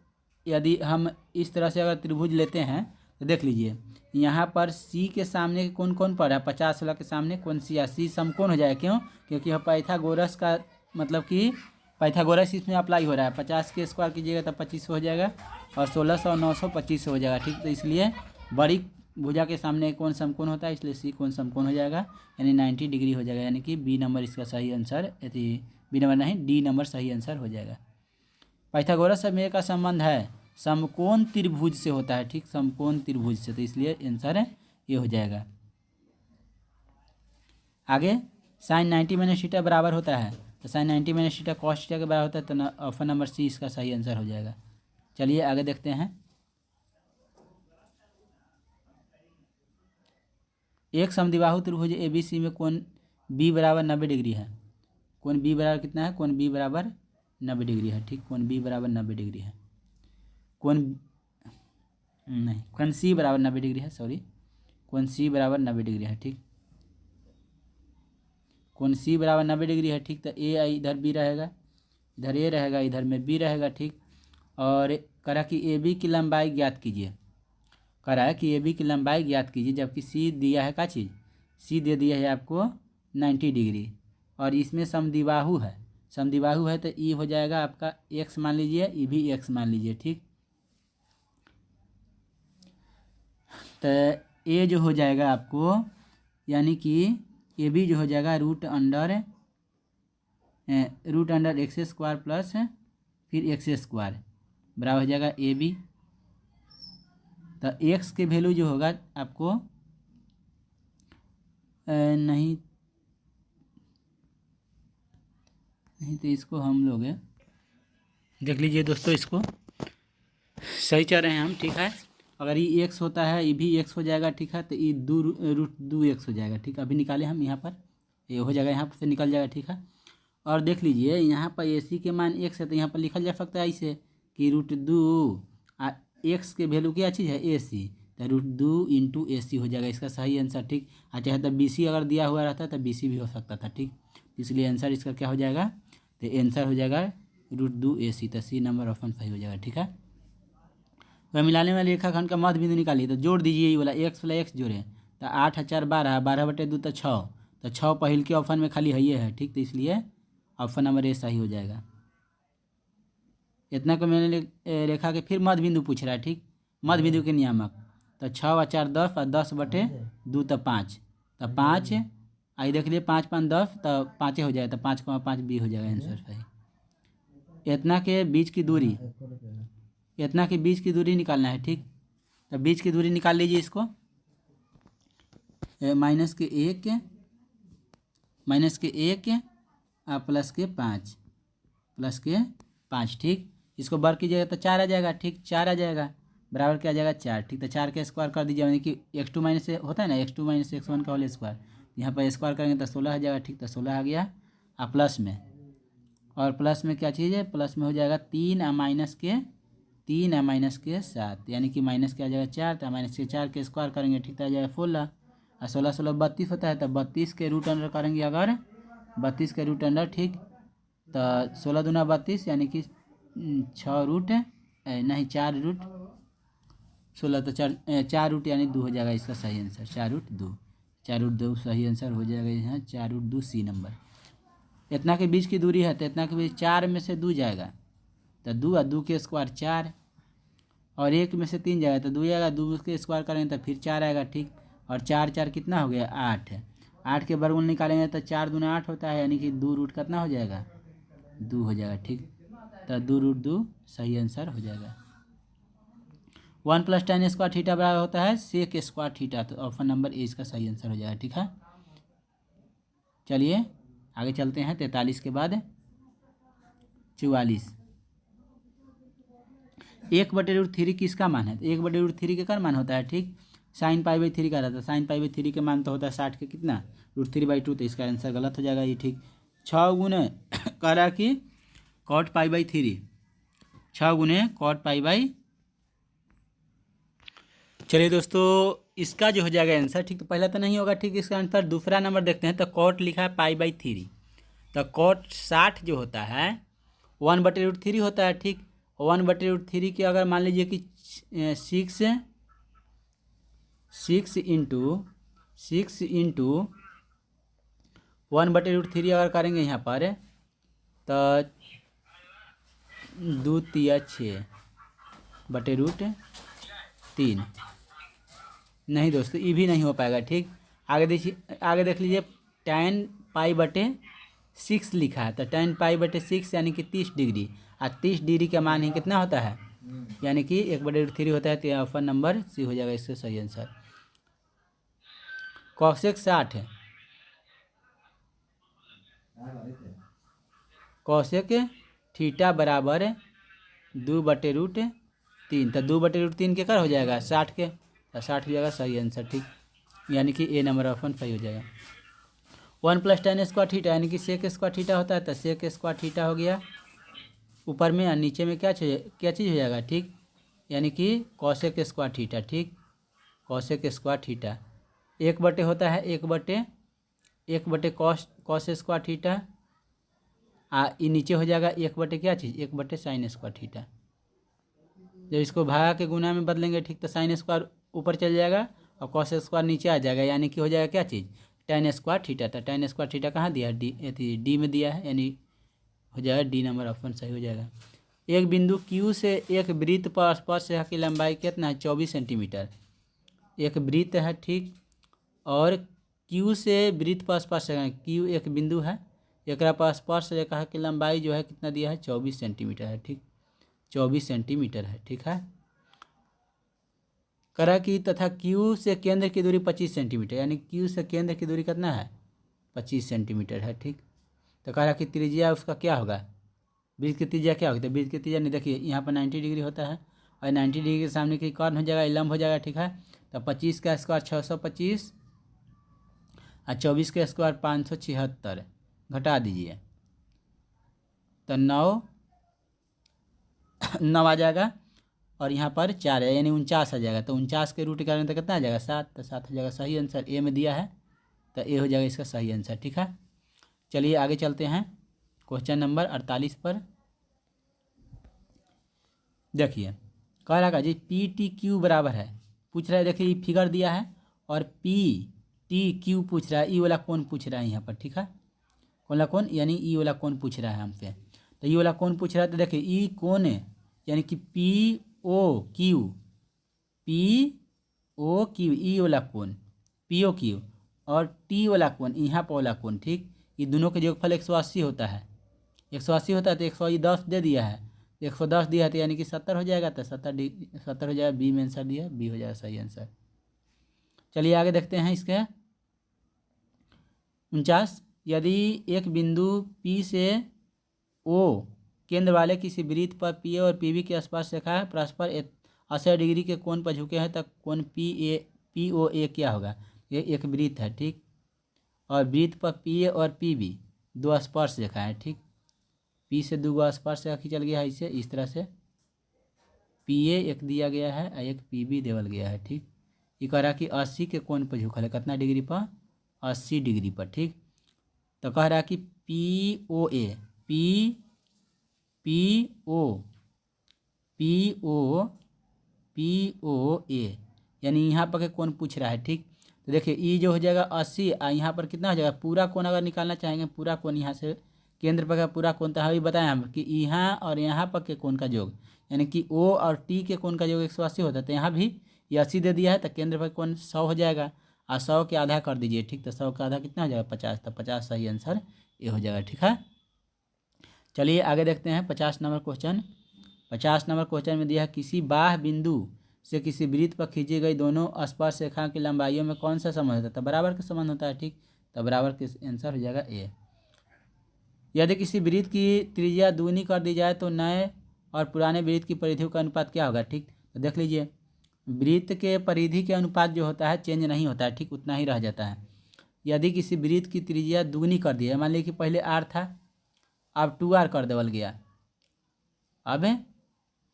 यदि हम इस तरह से अगर त्रिभुज लेते हैं तो देख लीजिए, यहाँ पर सी के सामने कौन कौन पड़ रहा है, 50 वाला के सामने कौन सी है, सी समकोण हो जाएगा। क्यों? क्योंकि यह पाइथागोरस का मतलब कि पाइथागोरस इसमें अप्लाई हो रहा है। 50 के स्क्वायर कीजिएगा तो 25 हो जाएगा, और 1600 और 900 25 हो जाएगा, ठीक। तो इसलिए बड़ी भुजा के सामने कोण समकोण होता है, इसलिए सी कोण समकोण हो जाएगा, यानी 90 डिग्री हो जाएगा, यानी कि बी नंबर इसका सही आंसर, बी नंबर नहीं, डी नंबर सही आंसर हो जाएगा। पाइथागोरस प्रमेय का संबंध है समकोण त्रिभुज से होता है, ठीक, समकोण त्रिभुज से, तो इसलिए आंसर ये हो जाएगा। आगे साइन 90 माइनस थीटा बराबर होता है, तो sine 90 minus theta cos theta के बराबर होता है, तो ऑप्शन नंबर सी इसका सही आंसर हो जाएगा। चलिए आगे देखते हैं। एक समद्विबाहु त्रिभुज ABC में कोण बी बराबर 90 डिग्री है। कोण बी बराबर कितना है? कोण बी बराबर 90 डिग्री है, ठीक, कोण बी बराबर 90 डिग्री है। कोण सी बराबर 90 डिग्री है, सॉरी, कोण सी बराबर 90 डिग्री है, ठीक, कोण सी बराबर 90 डिग्री है, ठीक। तो ए इधर बी रहेगा, इधर ए रहेगा, इधर में बी रहेगा, ठीक। और करा कि ए बी की लंबाई ज्ञात कीजिए, करा है कि ए बी की लंबाई ज्ञात कीजिए, जबकि सी दिया है क्या चीज़, सी दे दिया है आपको 90 डिग्री, और इसमें समद्विबाहु है, समद्विबाहु है, तो ई हो जाएगा आपका एक्स मान लीजिए, ई भी एक्स मान लीजिए, ठीक। तो ए जो हो जाएगा आपको, यानी कि ए बी जो हो जाएगा root under x square plus फिर एक्स स्क्वायर बराबर हो जाएगा ए बी। तो एक्स के वैल्यू जो होगा आपको नहीं तो इसको हम लोग देख लीजिए दोस्तों, इसको सही चल रहे हैं हम, ठीक है। अगर ये एक्स होता है, ये भी एक्स हो जाएगा, ठीक है, तो ये रूट 2x हो जाएगा, ठीक। अभी निकाले हम यहाँ पर, ये हो जाएगा, यहाँ से निकल जाएगा, ठीक है। और देख लीजिए यहाँ पर AC के मान x है, तो यहाँ पर लिखल जा सकता है ऐसे कि √2 x के वैल्यू क्या चीज़ है, AC, तो √2 इंटू AC हो जाएगा इसका सही आंसर, ठीक। अच्छा, तो BC अगर दिया हुआ रहता तो BC भी हो सकता था, ठीक, इसलिए आंसर इसका क्या हो जाएगा, तो आंसर हो जाएगा √2 AC, तो सी नंबर ऑप्शन सही हो जाएगा, ठीक है। वह मिलाने वाले रेखाखंड का मध्य बिंदु निकालिए, तो जोड़ दीजिए, ये वाला x वाला x जोड़े, तो 8 × 4 12, 12/2 तो 6, तो 6 पहले के ऑप्शन में खाली है ये है, ठीक, तो इसलिए ऑप्शन नंबर ए सही हो जाएगा। इतना को मैंने रेखा के फिर मध्य बिंदु पूछ रहा है, ठीक, मध्य बिंदु के नियामक, तो 6 व 4 10, और 10/2 तो 5, तो 5 आई देख लिए, 5 × 5 10, तो 5 हो जाएगा, तो 5,5 बी हो जाएगा आंसर सही। इतना के बीच की दूरी, इतना के बीच की दूरी निकालना है, ठीक, तो बीच की दूरी निकाल लीजिए इसको, -1 +5 ठीक। इसको वर्ग कीजिएगा तो 4 आ जाएगा, ठीक, 4 आ जाएगा, बराबर क्या आ जाएगा 4, ठीक। तो 4 के स्क्वायर कर दीजिए, यानी कि x2 माइनस होता है ना, x2 - x1 का होल स्क्वायर, यहाँ पर स्क्वायर करेंगे तो 16 आ जाएगा, ठीक, तो 16 आ गया। प्लस में, और प्लस में क्या चीज़ है, प्लस में हो जाएगा 3 - 7, यानी कि माइनस क्या आ जाएगा 4, तो -4 के स्क्वायर करेंगे, ठीक, तो आ जाएगा 16, और 16 16 32 होता है, तो 32 के रूट अंडर करेंगे, अगर 32 के रूट अंडर, ठीक, तो 16 दूना 32, यानी कि 6 रूट नहीं 4 रूट 16, तो 4 रूट यानी 2 हो जाएगा इसका सही आंसर, 4 रूट 2 सही आंसर हो जाएगा यहाँ, 4 रूट 2 सी नंबर। इतना के बीच की दूरी है, तो इतना के बीच 4 में से 2 जाएगा, तो 2 और 2 के स्क्वायर 4, और 1 में से 3 जाएगा, तो 2 आएगा, 2 के स्क्वायर करेंगे तो फिर 4 आएगा, ठीक, और 4 4 कितना हो गया 8, 8 के वर्गमूल निकालेंगे तो 4 दूना 8 होता है, यानी कि 2 रूट कितना हो जाएगा 2 हो जाएगा, ठीक, तो 2 रूट 2 सही आंसर हो जाएगा। 1 + tan² थीटा बराबर होता है sec² थीटा, तो ऑप्शन नंबर ए इसका सही आंसर हो जाएगा, ठीक है। चलिए आगे चलते हैं, 43 के बाद 44, 1/√3 किसका मान है, तो 1/√3 का मान होता है, ठीक, sin π/3 का रहता है, sin π/3 के मान तो होता है 60 के कितना √3/2, तो इसका आंसर गलत हो जाएगा ये, ठीक। 6 गुने कह रहा कि cot π/3, 6 गुने cot π/, चलिए दोस्तों इसका जो हो जाएगा आंसर, ठीक, तो पहला तो नहीं होगा, ठीक, इसका आंसर दूसरा नंबर देखते हैं। तो cot लिखा है π/3, तो cot 60 जो होता है 1/√3 होता है, ठीक, 1/√3 के अगर मान लीजिए कि 6 इंटू 1/√3 अगर करेंगे यहाँ पर, तो 2 × 6 /√3, नहीं दोस्तों, ये भी नहीं हो पाएगा। ठीक, आगे देखिए, आगे देख लीजिए, 10 पाई/6 लिखा है, तो 10 पाई/6 यानी कि 30 डिग्री। और 30 डिग्री का मान ही कितना होता है, यानी कि 1/√3 होता है। तो ऑप्शन नंबर सी हो जाएगा इसका सही आंसर। कॉसेक 60 है, कॉसेक थीटा बराबर 2/√3, तो 2/√3 के कर हो जाएगा 60 के, तो 60 हो जाएगा सही आंसर। ठीक, यानी कि ए नंबर ऑप्शन सही हो जाएगा। 1 + tan² यानी कि sec² होता है, तो sec² हो गया ऊपर में, और नीचे में क्या चीज़ हो जाएगा। ठीक, यानी कि cosec²। ठीक, cosec², 1/, होता है 1/, cos²। ये नीचे हो जाएगा 1/, क्या चीज़, 1/, sin²। जब इसको भागा के गुना में बदलेंगे, ठीक, तो sin² ऊपर चल जाएगा और cos² नीचे आ जाएगा, यानी कि हो जाएगा क्या चीज़, tan²। तो tan² कहाँ दिया है, डी में दिया है, यानी हो जाएगा डी नंबर ऑप्शन सही हो जाएगा। एक बिंदु Q से एक वृत्त पर स्पर्श रेखा की लंबाई कितना है, 24 सेंटीमीटर। एक वृत्त है, ठीक, और Q से वृत्त पर स्पर्श रेखा, Q एक बिंदु है, एक पर स्पर्श रेखा की लंबाई जो है कितना दिया है, 24 सेंटीमीटर है। ठीक, 24 सेंटीमीटर है। ठीक है, करा कि तथा Q से केंद्र की दूरी 25 सेंटीमीटर, यानी Q से केंद्र की दूरी कितना है, 25 सेंटीमीटर है। ठीक, तो कह रहा कि त्रिज्या उसका क्या होगा, वृत्त की त्रिज्या क्या होगी, तो वृत्त की त्रिज्या नहीं, देखिए यहाँ पर 90 डिग्री होता है, और 90 डिग्री के सामने की कौन हो जाएगा, लंब हो जाएगा। ठीक है, तो 25 का स्क्वायर 625, और 24 का स्क्वायर 576, घटा दीजिए तो 9 आ जाएगा, और यहाँ पर 4 है, यानी 49 आ जाएगा। तो 49 के रूट करेंगे तो कितना आ जाएगा, 7, तो 7 हो जाएगा सही आंसर। ए में दिया है, तो ए हो जाएगा इसका सही आंसर। ठीक है, चलिए आगे चलते हैं क्वेश्चन नंबर 48 पर। देखिए, कह रहा जी PTQ बराबर है, पूछ रहा है, देखिए ये फिगर दिया है, और PTQ पूछ रहा है, ई वाला कौन पूछ रहा है यहाँ पर। ठीक है, कौन वाला कौन, यानी ई वाला कौन पूछ रहा है हमसे, तो ई वाला कौन पूछ रहा है, तो देखिए ई कौन है, यानी कि POQ, ई वाला कौन POQ, और टी वाला कौन, यहाँ पर वाला कौन। ठीक, ये दोनों के योगफल 180 होता है, 180 होता है, तो 110 दे दिया है, 110 दिया है, तो यानी कि 70 हो जाएगा, तो 70 हो जाएगा, बी में आंसर दिया, बी हो जाएगा सही आंसर। चलिए आगे देखते हैं इसके 49, यदि एक बिंदु P से O केंद्र वाले किसी वृत्त पर PA और PB के आसपास रेखा परस्पर 80 डिग्री के कोण पर झुके हैं, तब कोण POA क्या होगा। ये एक वृत्त है, ठीक, और वृत्त पर PA और PB दो स्पर्श रेखा है। ठीक, P से दो स्पर्श रेखा खींचल गया है, इसे इस तरह से PA एक दिया गया है और एक PB देवल गया है। ठीक, ये कह रहा कि 80 के कोण पर झुकल है, कितना डिग्री पर, 80 डिग्री पर। ठीक, तो कह रहा कि POA यानी यहाँ पर के कोण पूछ रहा है। ठीक, तो देखिए ई जो हो जाएगा 80, और यहाँ पर कितना हो जाएगा, पूरा कोण अगर निकालना चाहेंगे, पूरा कोण यहाँ से केंद्र पर का पूरा कोण, तो अभी बताएं हम कि यहाँ और यहाँ पर के कोण का योग, यानी कि O और T के कोण का योग 180 होता है, तो यहाँ भी ये 80 दे दिया है, तो केंद्र पर कोण 100 हो जाएगा, और 100 के आधा कर दीजिए। ठीक, तो 100 का आधा कितना हो जाएगा, 50, तो 50 सही आंसर ये हो जाएगा। ठीक है, चलिए आगे देखते हैं 50 नंबर क्वेश्चन। 50 नंबर क्वेश्चन में दिया है, किसी बाह्य बिंदु से किसी वृत्त पर खींची गई दोनों स्पर्श रेखा की लंबाइयों में कौन सा संबंध होता है, तो बराबर का संबंध होता है। ठीक, तो बराबर के आंसर हो जाएगा ए। यदि किसी वृत्त की त्रिज्या दूनी कर दी जाए तो नए और पुराने वृत्त की परिधियों का अनुपात क्या होगा। ठीक, तो देख लीजिए, वृत्त के परिधि के अनुपात जो होता है चेंज नहीं होता है, ठीक, उतना ही रह जाता है। यदि किसी वृत्त की त्रिज्या दुगनी कर दी है, मान लीजिए कि पहले R था, अब 2R कर देवल गया, अब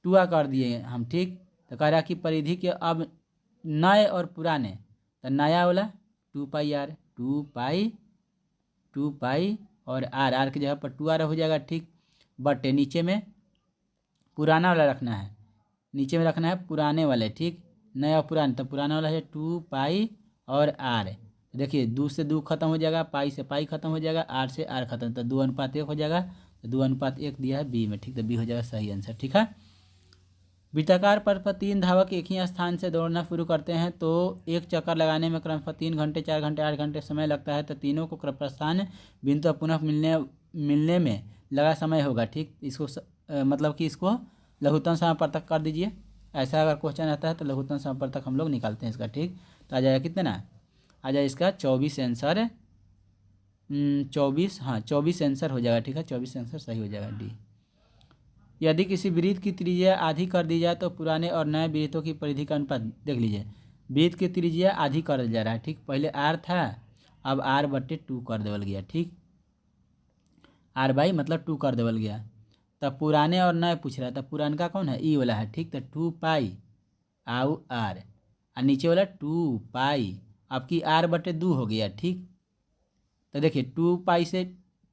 2R कर दिए हम। ठीक, तो कह रहा कि परिधि के अब नए और पुराने, तो नया वाला 2πr, 2π और R की जगह पर 2R हो जाएगा। ठीक, बट नीचे में पुराना वाला रखना है, नीचे में रखना है पुराने वाले। ठीक, नया और पुराने, तो पुराना वाला है 2π और R, देखिए 2 से 2 खत्म हो जाएगा, पाई से पाई खत्म हो जाएगा, R से R खत्म, तो 2:1 हो जाएगा, तो 2:1 दिया है बी में। ठीक, तो बी हो जाएगा सही आंसर। ठीक है, वृत्ताकार पथ पर 3 धावक एक ही स्थान से दौड़ना शुरू करते हैं तो एक चक्कर लगाने में क्रमशः 3 घंटे, 4 घंटे, 8 घंटे समय लगता है, तो तीनों को प्रस्थान बिंदु पर पुनः मिलने में लगा समय होगा। ठीक, इसको मतलब कि इसको लघुत्तम समापवर्तक कर दीजिए। ऐसा अगर क्वेश्चन आता है तो लघुत्तम समापवर्तक हम लोग निकालते हैं इसका। ठीक, तो आ जाएगा कितना, आ जाए इसका 24 आंसर, 24, हाँ 24 आंसर हो जाएगा। ठीक है, 24 आंसर सही हो जाएगा डी। यदि किसी वृत्त की त्रिज्या आधी कर दी जाए तो पुराने और नए वृत्तों की परिधि का अनुपात देख लीजिए। वृत्त की त्रिज्या आधी कर जा रहा है। ठीक, पहले आर था, अब r/2 कर देवल गया। ठीक, r/ मतलब 2 कर देवल गया। तब पुराने और नए पूछ रहा है, तब पुरानका कौन है, ई वाला है। ठीक, तो 2 पाई आउ r, और नीचे वाला 2 पाई, आपकी r/2 हो गया। ठीक, तो देखिए 2 पाई से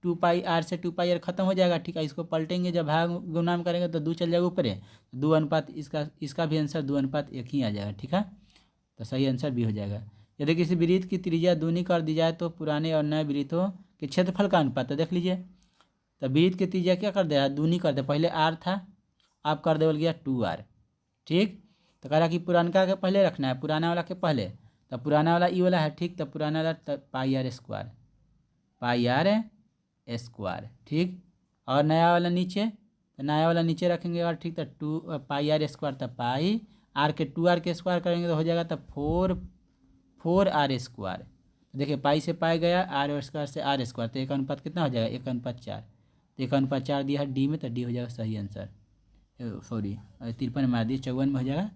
2 पाई r से 2 पाई r खत्म हो जाएगा। ठीक है, इसको पलटेंगे, जब भाग गुणाम करेंगे तो 2 चल जाएगा ऊपर है, 2 अनुपात इसका भी आंसर 2 अनुपात 1 ही आ जाएगा। ठीक है, तो सही आंसर भी हो जाएगा। यदि किसी वृत्त की त्रिज्या दूनी कर दी जाए तो पुराने और नए वृत्तों के क्षेत्रफल का अनुपात, तो देख लीजिए, तो वृत्त की त्रिज्या क्या कर दिया, दूनी कर दे, पहले r था, अब कर देवल गया 2r। ठीक, तो कह रहा कि पुरानका के पहले रखना है, पुराना वाला के पहले, तो पुराना वाला ई वाला है। ठीक, तो पुराना वाला पाई r स्क्वायर, पाई r स्क्वायर। ठीक, और नया वाला नीचे, तो नया वाला नीचे रखेंगे और ठीक, तो 2 पाई r स्क्वायर, तो पाई r के 2r के स्क्वायर करेंगे तो हो जाएगा तो 4r स्क्वायर। देखिए पाई से पाई गया, r स्क्वायर से r स्क्वायर, तो 1 अनुपात कितना हो जाएगा, 1/4। तो 1/4 दिया है डी में, तो डी हो जाएगा सही आंसर। सॉरी 53 मार दिए, 54 में हो जाएगा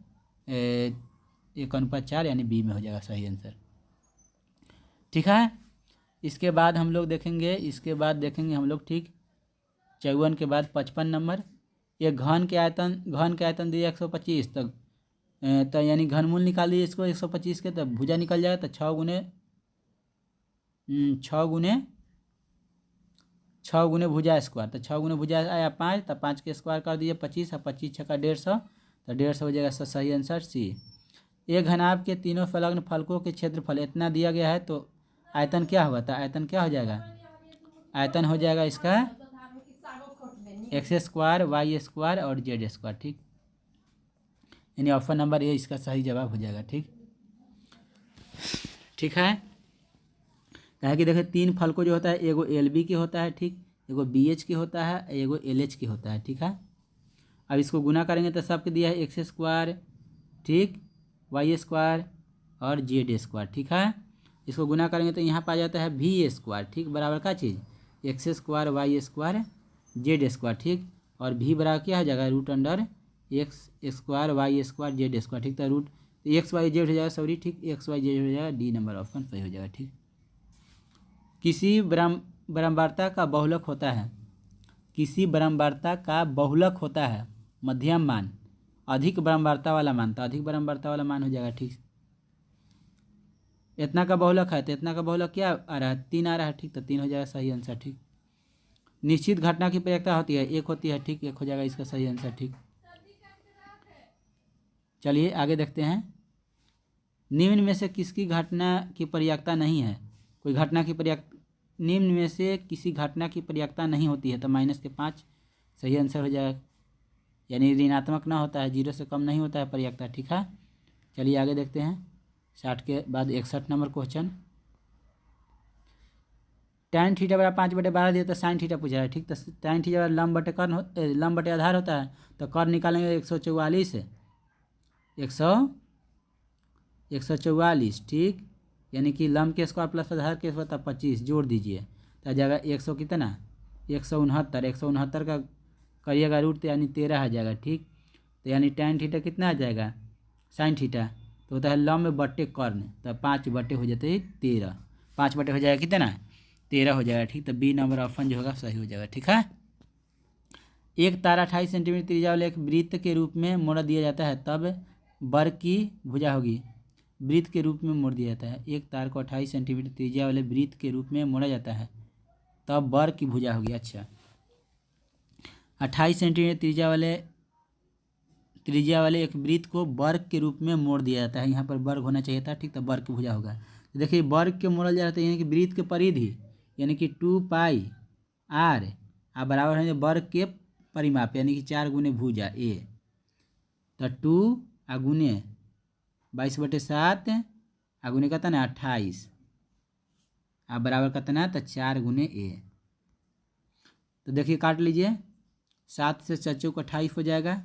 1/4, यानी बी में हो जाएगा सही आंसर। ठीक है, इसके बाद हम लोग देखेंगे, हम लोग ठीक 54 के बाद 55 नंबर, ये घन के आयतन दिया 125 तक, तो यानी घनमूल निकाल लीजिए इसको 125 के, तब भुजा निकल जाएगा, तो 6 गुने भुजा स्क्वायर, तो 6 गुने भुजा आया 5, तो 5 के स्क्वायर कर दीजिए 25, और 25 छक्का 150, तो 150 हो जाएगा सही आंसर सी। एक घनाभ के तीनों संलग्न फलकों के क्षेत्रफल इतना दिया गया है, तो आयतन क्या होगा, तो आयतन क्या हो जाएगा, आयतन हो जाएगा इसका x² y² और z²। ठीक, यानी ऑप्शन नंबर ए इसका सही जवाब हो जाएगा। ठीक, ठीक है, कहे कि देखिए 3 फलकों जो होता है, एगो LB के होता है, ठीक, एगो BH के होता है, एगो LH के होता है। ठीक है, अब इसको गुना करेंगे तो सबके दिया है x², ठीक, y² और z²। ठीक है, इसको गुना करेंगे तो यहाँ पर आ जाता है v²। ठीक, बराबर का चीज़ x² y² z²। ठीक, और v बराबर क्या हो जाएगा, √अंडर x² y² z²। ठीक, तो √x y z हो जाएगा, सॉरी, ठीक, x y z हो जाएगा, डी नंबर ऑप्शन सही हो जाएगा। ठीक, किसी ब्रह्मांडता का बहुलक होता है, किसी ब्रह्मांडता का बहुलक होता है मध्यम मान, अधिक ब्रह्मांडता वाला मान, तो अधिक ब्रह्मांडता वाला मान हो जाएगा। ठीक, इतना का बहुलक है, तो इतना का बहुलक क्या आ रहा है, 3 आ रहा है। ठीक, तो 3 हो जाएगा सही आंसर। ठीक, निश्चित घटना की प्रयोक्ता होती है 1 होती है। ठीक, 1 हो जाएगा इसका सही आंसर। ठीक, चलिए आगे देखते हैं, निम्न में से किसकी घटना की प्रयोक्ता नहीं है, कोई घटना की निम्न में से किसी घटना की प्रयोक्ता नहीं होती है, तो -5 सही आंसर हो जाएगा, यानी ऋणात्मक ना होता है, 0 से कम नहीं होता है प्रयोक्ता। ठीक है, चलिए आगे देखते हैं, 60 के बाद 61 नंबर क्वेश्चन, tan थीटा बराबर 5/12 दिया तो sin थीटा पूछा है। ठीक, तो tan थीटा लंब बटे आधार होता है, तो कर्ण निकालेंगे 144। ठीक, यानी कि लंब के स्क्वायर प्लस आधार के स्क्वायर, तब 25 जोड़ दीजिए, तो आ जाएगा 100 कितना, 169 का करिएगा रूट, तो यानी 13 आ जाएगा। ठीक, तो यानी tan थीटा कितना आ जाएगा, sin थीटा तो होता है लंब बटे कर्ण, तो 5 बटे हो जाते हैं 13, 5 बटे हो जाएगा कितना, 13 हो जाएगा। ठीक, तो बी नंबर ऑप्शन जो होगा सही हो जाएगा। ठीक है, एक तार 28 सेंटीमीटर त्रिज्या वाले एक वृत्त के रूप में मोड़ दिया जाता है, तब वर्ग की भुजा होगी, वृत्त के रूप में मोड़ दिया जाता है, एक तार को 28 सेंटीमीटर त्रिज्या वाले वृत्त के रूप में मोड़ा जाता है, तब वर्ग की भुजा होगी। अच्छा, 28 सेंटीमीटर त्रिज्या वाले एक वृत्त को वर्ग के रूप में मोड़ दिया जाता है, यहाँ पर वर्ग होना चाहिए था। ठीक, तो वर्ग की भुजा होगा, तो देखिए वर्ग के मोड़ल जाता है, यानी कि वृत्त के परिधि, यानी कि 2 पाई r बराबर है वर्ग के परिमाप, यानी कि 4 गुने भुजा a, तो 2 गुने 22/7 गुने कितना 28 अब बराबर कितना तो 4 गुने ए। तो देखिए काट लीजिए, 7 से 4 चौक 28 हो जाएगा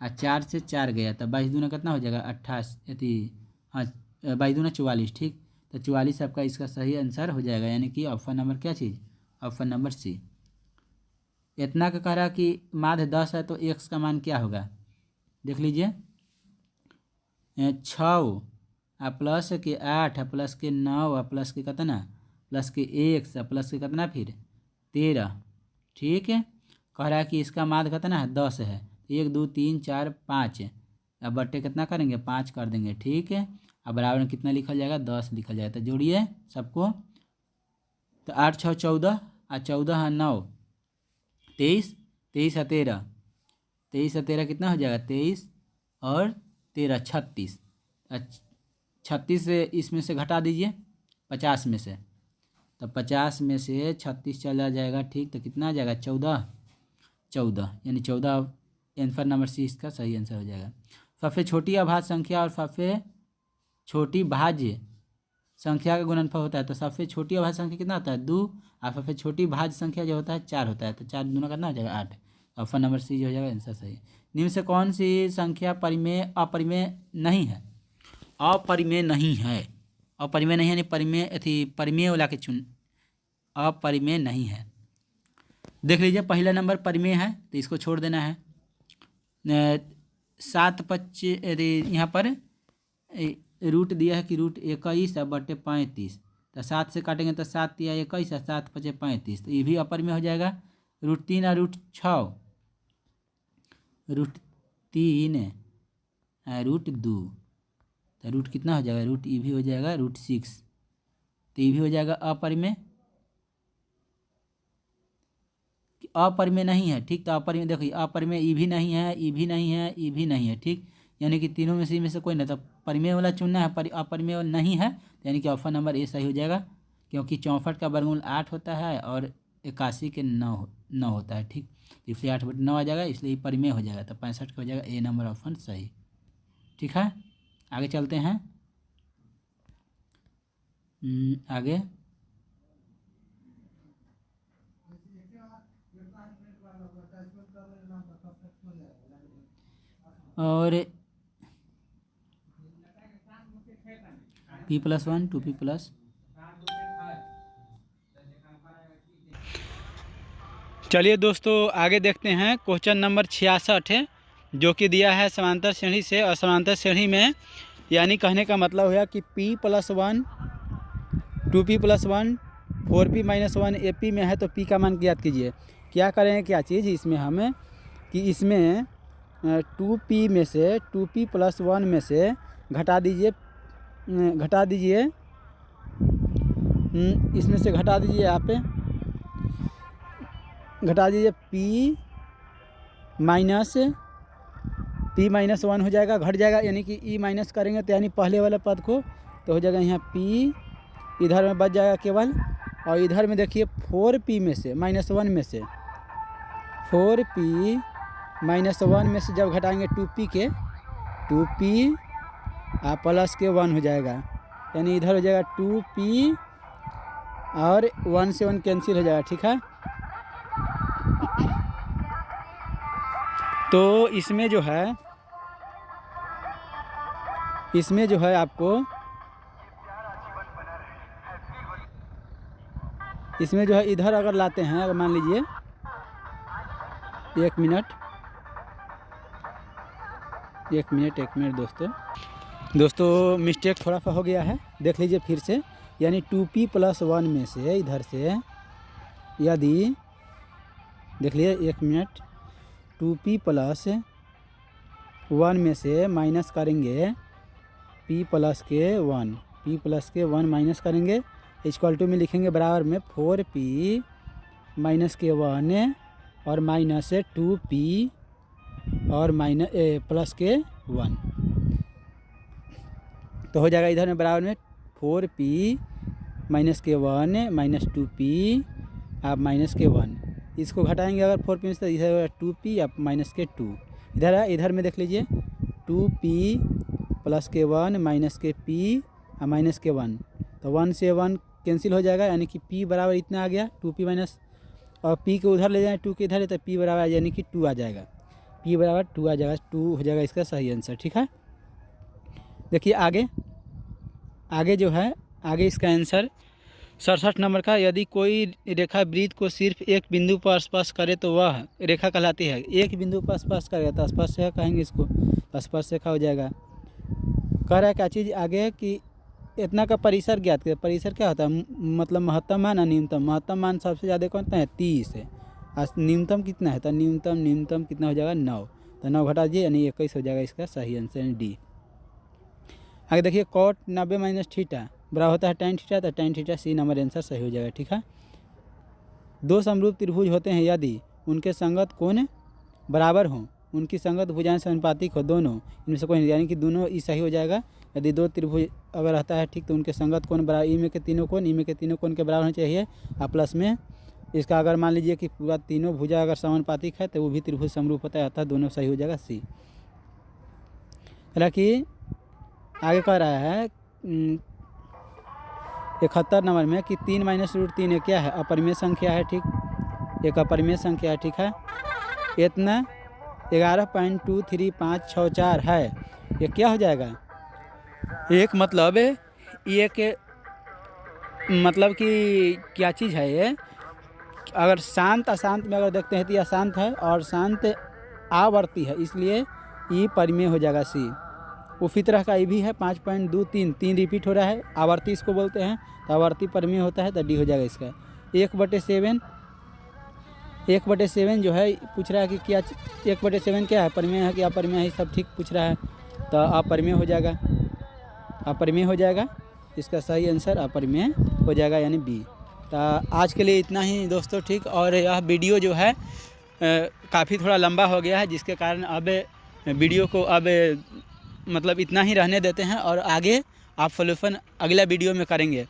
और 4 से 4 गया तो 22 दूना कितना हो जाएगा 28 यदि हाँ 22 दूना 44 ठीक। तो 44 आपका इसका सही आंसर हो जाएगा, यानी कि ऑप्शन नंबर क्या चीज़ ऑप्शन नंबर सी। इतना का कह रहा कि माध्य 10 है तो एक्स का मान क्या होगा देख लीजिए, 6 प्लस के 8 प्लस के 9 प्लस के कितना प्लस के 1 प्लस के कितना फिर 13 ठीक है। कह रहा है कि इसका माध्य कितना है 10 है, 1 2 3 4 5 अब बट्टे कितना करेंगे 5 कर देंगे ठीक है। अब बराबर में कितना लिखा जाएगा 10 लिखा जाएगा। तो जोड़िए सबको, तो 8 6 14 और 14 है 9 23 23 है 13 23 है 13 कितना हो जाएगा 23 और 13 36 36 से इसमें से घटा दीजिए 50 में से, तो 50 में से 36 चला जाएगा ठीक। तो कितना आ जाएगा 14 यानी 14 आंसर नंबर सी इसका सही आंसर हो जाएगा। सबसे छोटी अभाज्य संख्या और सबसे छोटी भाज्य संख्या का गुणनफल होता है, तो सबसे छोटी अभाज्य संख्या कितना होता है 2 और सबसे छोटी भाज्य संख्या जो होता है 4 होता है। तो 4 दूना कितना हो जाएगा 8, ऑप्शन नंबर सी जो हो जाएगा आंसर सही। निम्न से कौन सी संख्या परिमेय अपरिमेय नहीं है, अपरिमेय नहीं है, अपरिमेय नहीं यानी परिमेय वाला के चुन अपरिमेय नहीं है। देख लीजिए पहला नंबर परिमेय है तो इसको छोड़ देना है। 7 25 यदि यहाँ पर रूट दिया है कि रूट 21/35, तो 7 से काटेंगे तो 7 या 21 है 7 5 35, तो ये भी अपरिमेय हो जाएगा। रूट 3 और रूट 6 रूट 3 रूट 2, तो रूट कितना हो जाएगा रूट ये भी हो जाएगा रूट 6, तो ये भी हो जाएगा अपरिमेय, अपरिमेय नहीं है ठीक। तो अपरिमेय देखिए अपरिमेय ये भी नहीं है, ये भी नहीं है, ये भी नहीं है ठीक, यानी कि तीनों में से कोई नहीं। तो परिमेय वाला चुनना है, अपरिमेय वाला नहीं है, तो यानी कि ऑप्शन नंबर ए सही हो जाएगा, क्योंकि 64 का वर्गमूल 8 होता है और 81 के 9 होता है ठीक। तो इसलिए 8/9 आ जाएगा, इसलिए परिमेय हो जाएगा। तो 65 का हो जाएगा ए नंबर ऑप्शन सही ठीक है। आगे चलते हैं आगे और p+1 2p+। चलिए दोस्तों आगे देखते हैं क्वेश्चन नंबर 66 है, जो कि दिया है समांतर श्रेणी से। और समांतर श्रेणी में यानी कहने का मतलब हुआ कि p+1 2p+1 4p-1 AP में है, तो p का मान याद कीजिए। क्या करेंगे क्या चीज़ इसमें हमें कि इसमें 2p में से 2p+1 में से घटा दीजिए इसमें से घटा दीजिए यहाँ पे घटा दीजिए p-1 हो जाएगा, घट जाएगा, यानी कि e माइनस करेंगे तो यानी पहले वाले पद को तो हो जाएगा यहाँ p इधर में बच जाएगा केवल, और इधर में देखिए 4p में से -1 में से 4p-1 में से जब घटाएंगे 2p प्लस के 1 हो जाएगा, यानी इधर हो जाएगा 2p और 1 से 1 कैंसिल हो जाएगा ठीक है। तो इसमें जो है आपको इसमें जो है इधर अगर लाते हैं, अगर मान लीजिए 1 मिनट दोस्तों मिस्टेक थोड़ा सा हो गया है, देख लीजिए फिर से। यानी 2p+1 में से इधर से यदि देख लीजिए 1 मिनट 2p+1 में से माइनस करेंगे p+1 माइनस करेंगे इक्वल टू में लिखेंगे बराबर में 4p-1 और माइनस 2p और प्लस के 1, तो हो जाएगा इधर में बराबर में 4p-1 - 2p आप -1, इसको घटाएंगे अगर 4p से इधर 2p आप -2, इधर है, इधर में देख लीजिए 2p प्लस के 1 माइनस के p माइनस के 1, तो 1 से 1 कैंसिल हो जाएगा, यानी कि p बराबर इतना आ गया 2p माइनस, और p को उधर ले जाए 2 के इधर है तो p बराबर यानी कि 2 आ जाएगा, p बराबर 2 आ जाएगा, 2 हो जाएगा इसका सही आंसर। ठीक है, देखिए आगे जो है, आगे इसका आंसर 67 नंबर का, यदि कोई रेखा वृत्त को सिर्फ एक बिंदु पर स्पर्श करे तो वह रेखा कहलाती है। एक बिंदु पर स्पर्श करेगा तो स्पर्श रेखा कहेंगे इसको, तो स्पर्श रेखा हो जाएगा। कह रहा है क्या चीज़ आगे कि इतना का परिसर ज्ञात करें। परिसर क्या होता है, मतलब महत्तम मान और न्यूनतम। महत्तम मान सबसे ज़्यादा कौन है 30 है, और न्यूनतम कितना है, तो न्यूनतम कितना हो जाएगा 9, तो 9 घटा दीजिए यानी 21 हो जाएगा इसका सही आंसर डी। आगे देखिए cot 90 माइनस थीटा बराबर होता है tan थीटा, तो tan theta C number answer सही हो जाएगा। ठीक है, दो समरूप त्रिभुज होते हैं यदि उनके संगत कोण बराबर हों, उनकी संगत भुजाएं समानुपातिक हो दोनों, इनमें से कोई नहीं, यानी कि दोनों ई सही हो जाएगा। यदि दो त्रिभुज अगर रहता है ठीक, तो उनके संगत कोण बराबर, ई में के तीनों कोण के बराबर होने चाहिए, और प्लस में इसका अगर मान लीजिए कि पूरा तीनों भुजा अगर समानुपातिक है तो वो भी त्रिभुज समरूप होता है, अर्थात दोनों सही हो जाएगा सी। हालांकि आगे कह रहा है 71 नंबर में कि 3 माइनस रूट 3 ये क्या है, अपरिमेय संख्या है। ठीक, एक अपरिमेय संख्या है। ठीक है, इतना 11.23564 है, ये क्या हो जाएगा, एक मतलब ये के मतलब कि क्या चीज़ है ये, अगर शांत अशांत में अगर देखते हैं तो ये अशांत है और शांत आवर्ती है, इसलिए ई परिमेय हो जाएगा सी। उसी तरह का ये भी है 5.23, 3 रिपीट हो रहा है, आवर्ती इसको बोलते हैं, तो आवर्ती परिमेय होता है, तो डी हो जाएगा इसका। 1/7 जो है पूछ रहा है कि क्या 1/7 क्या है, परिमेय है कि अपरिमेय है, सब ठीक पूछ रहा है, तो अपरिमेय हो जाएगा, अपरिमेय हो जाएगा, इसका सही आंसर अपरिमेय हो जाएगा यानी बी। तो आज के लिए इतना ही दोस्तों। ठीक, और यह वीडियो जो है काफ़ी थोड़ा लंबा हो गया है, जिसके कारण अब वीडियो को अब मतलब इतना ही रहने देते हैं, और आगे आप सॉल्यूशन अगला वीडियो में करेंगे।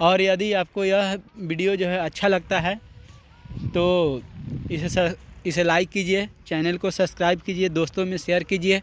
और यदि आपको यह वीडियो जो है अच्छा लगता है तो इसे लाइक कीजिए, चैनल को सब्सक्राइब कीजिए, दोस्तों में शेयर कीजिए।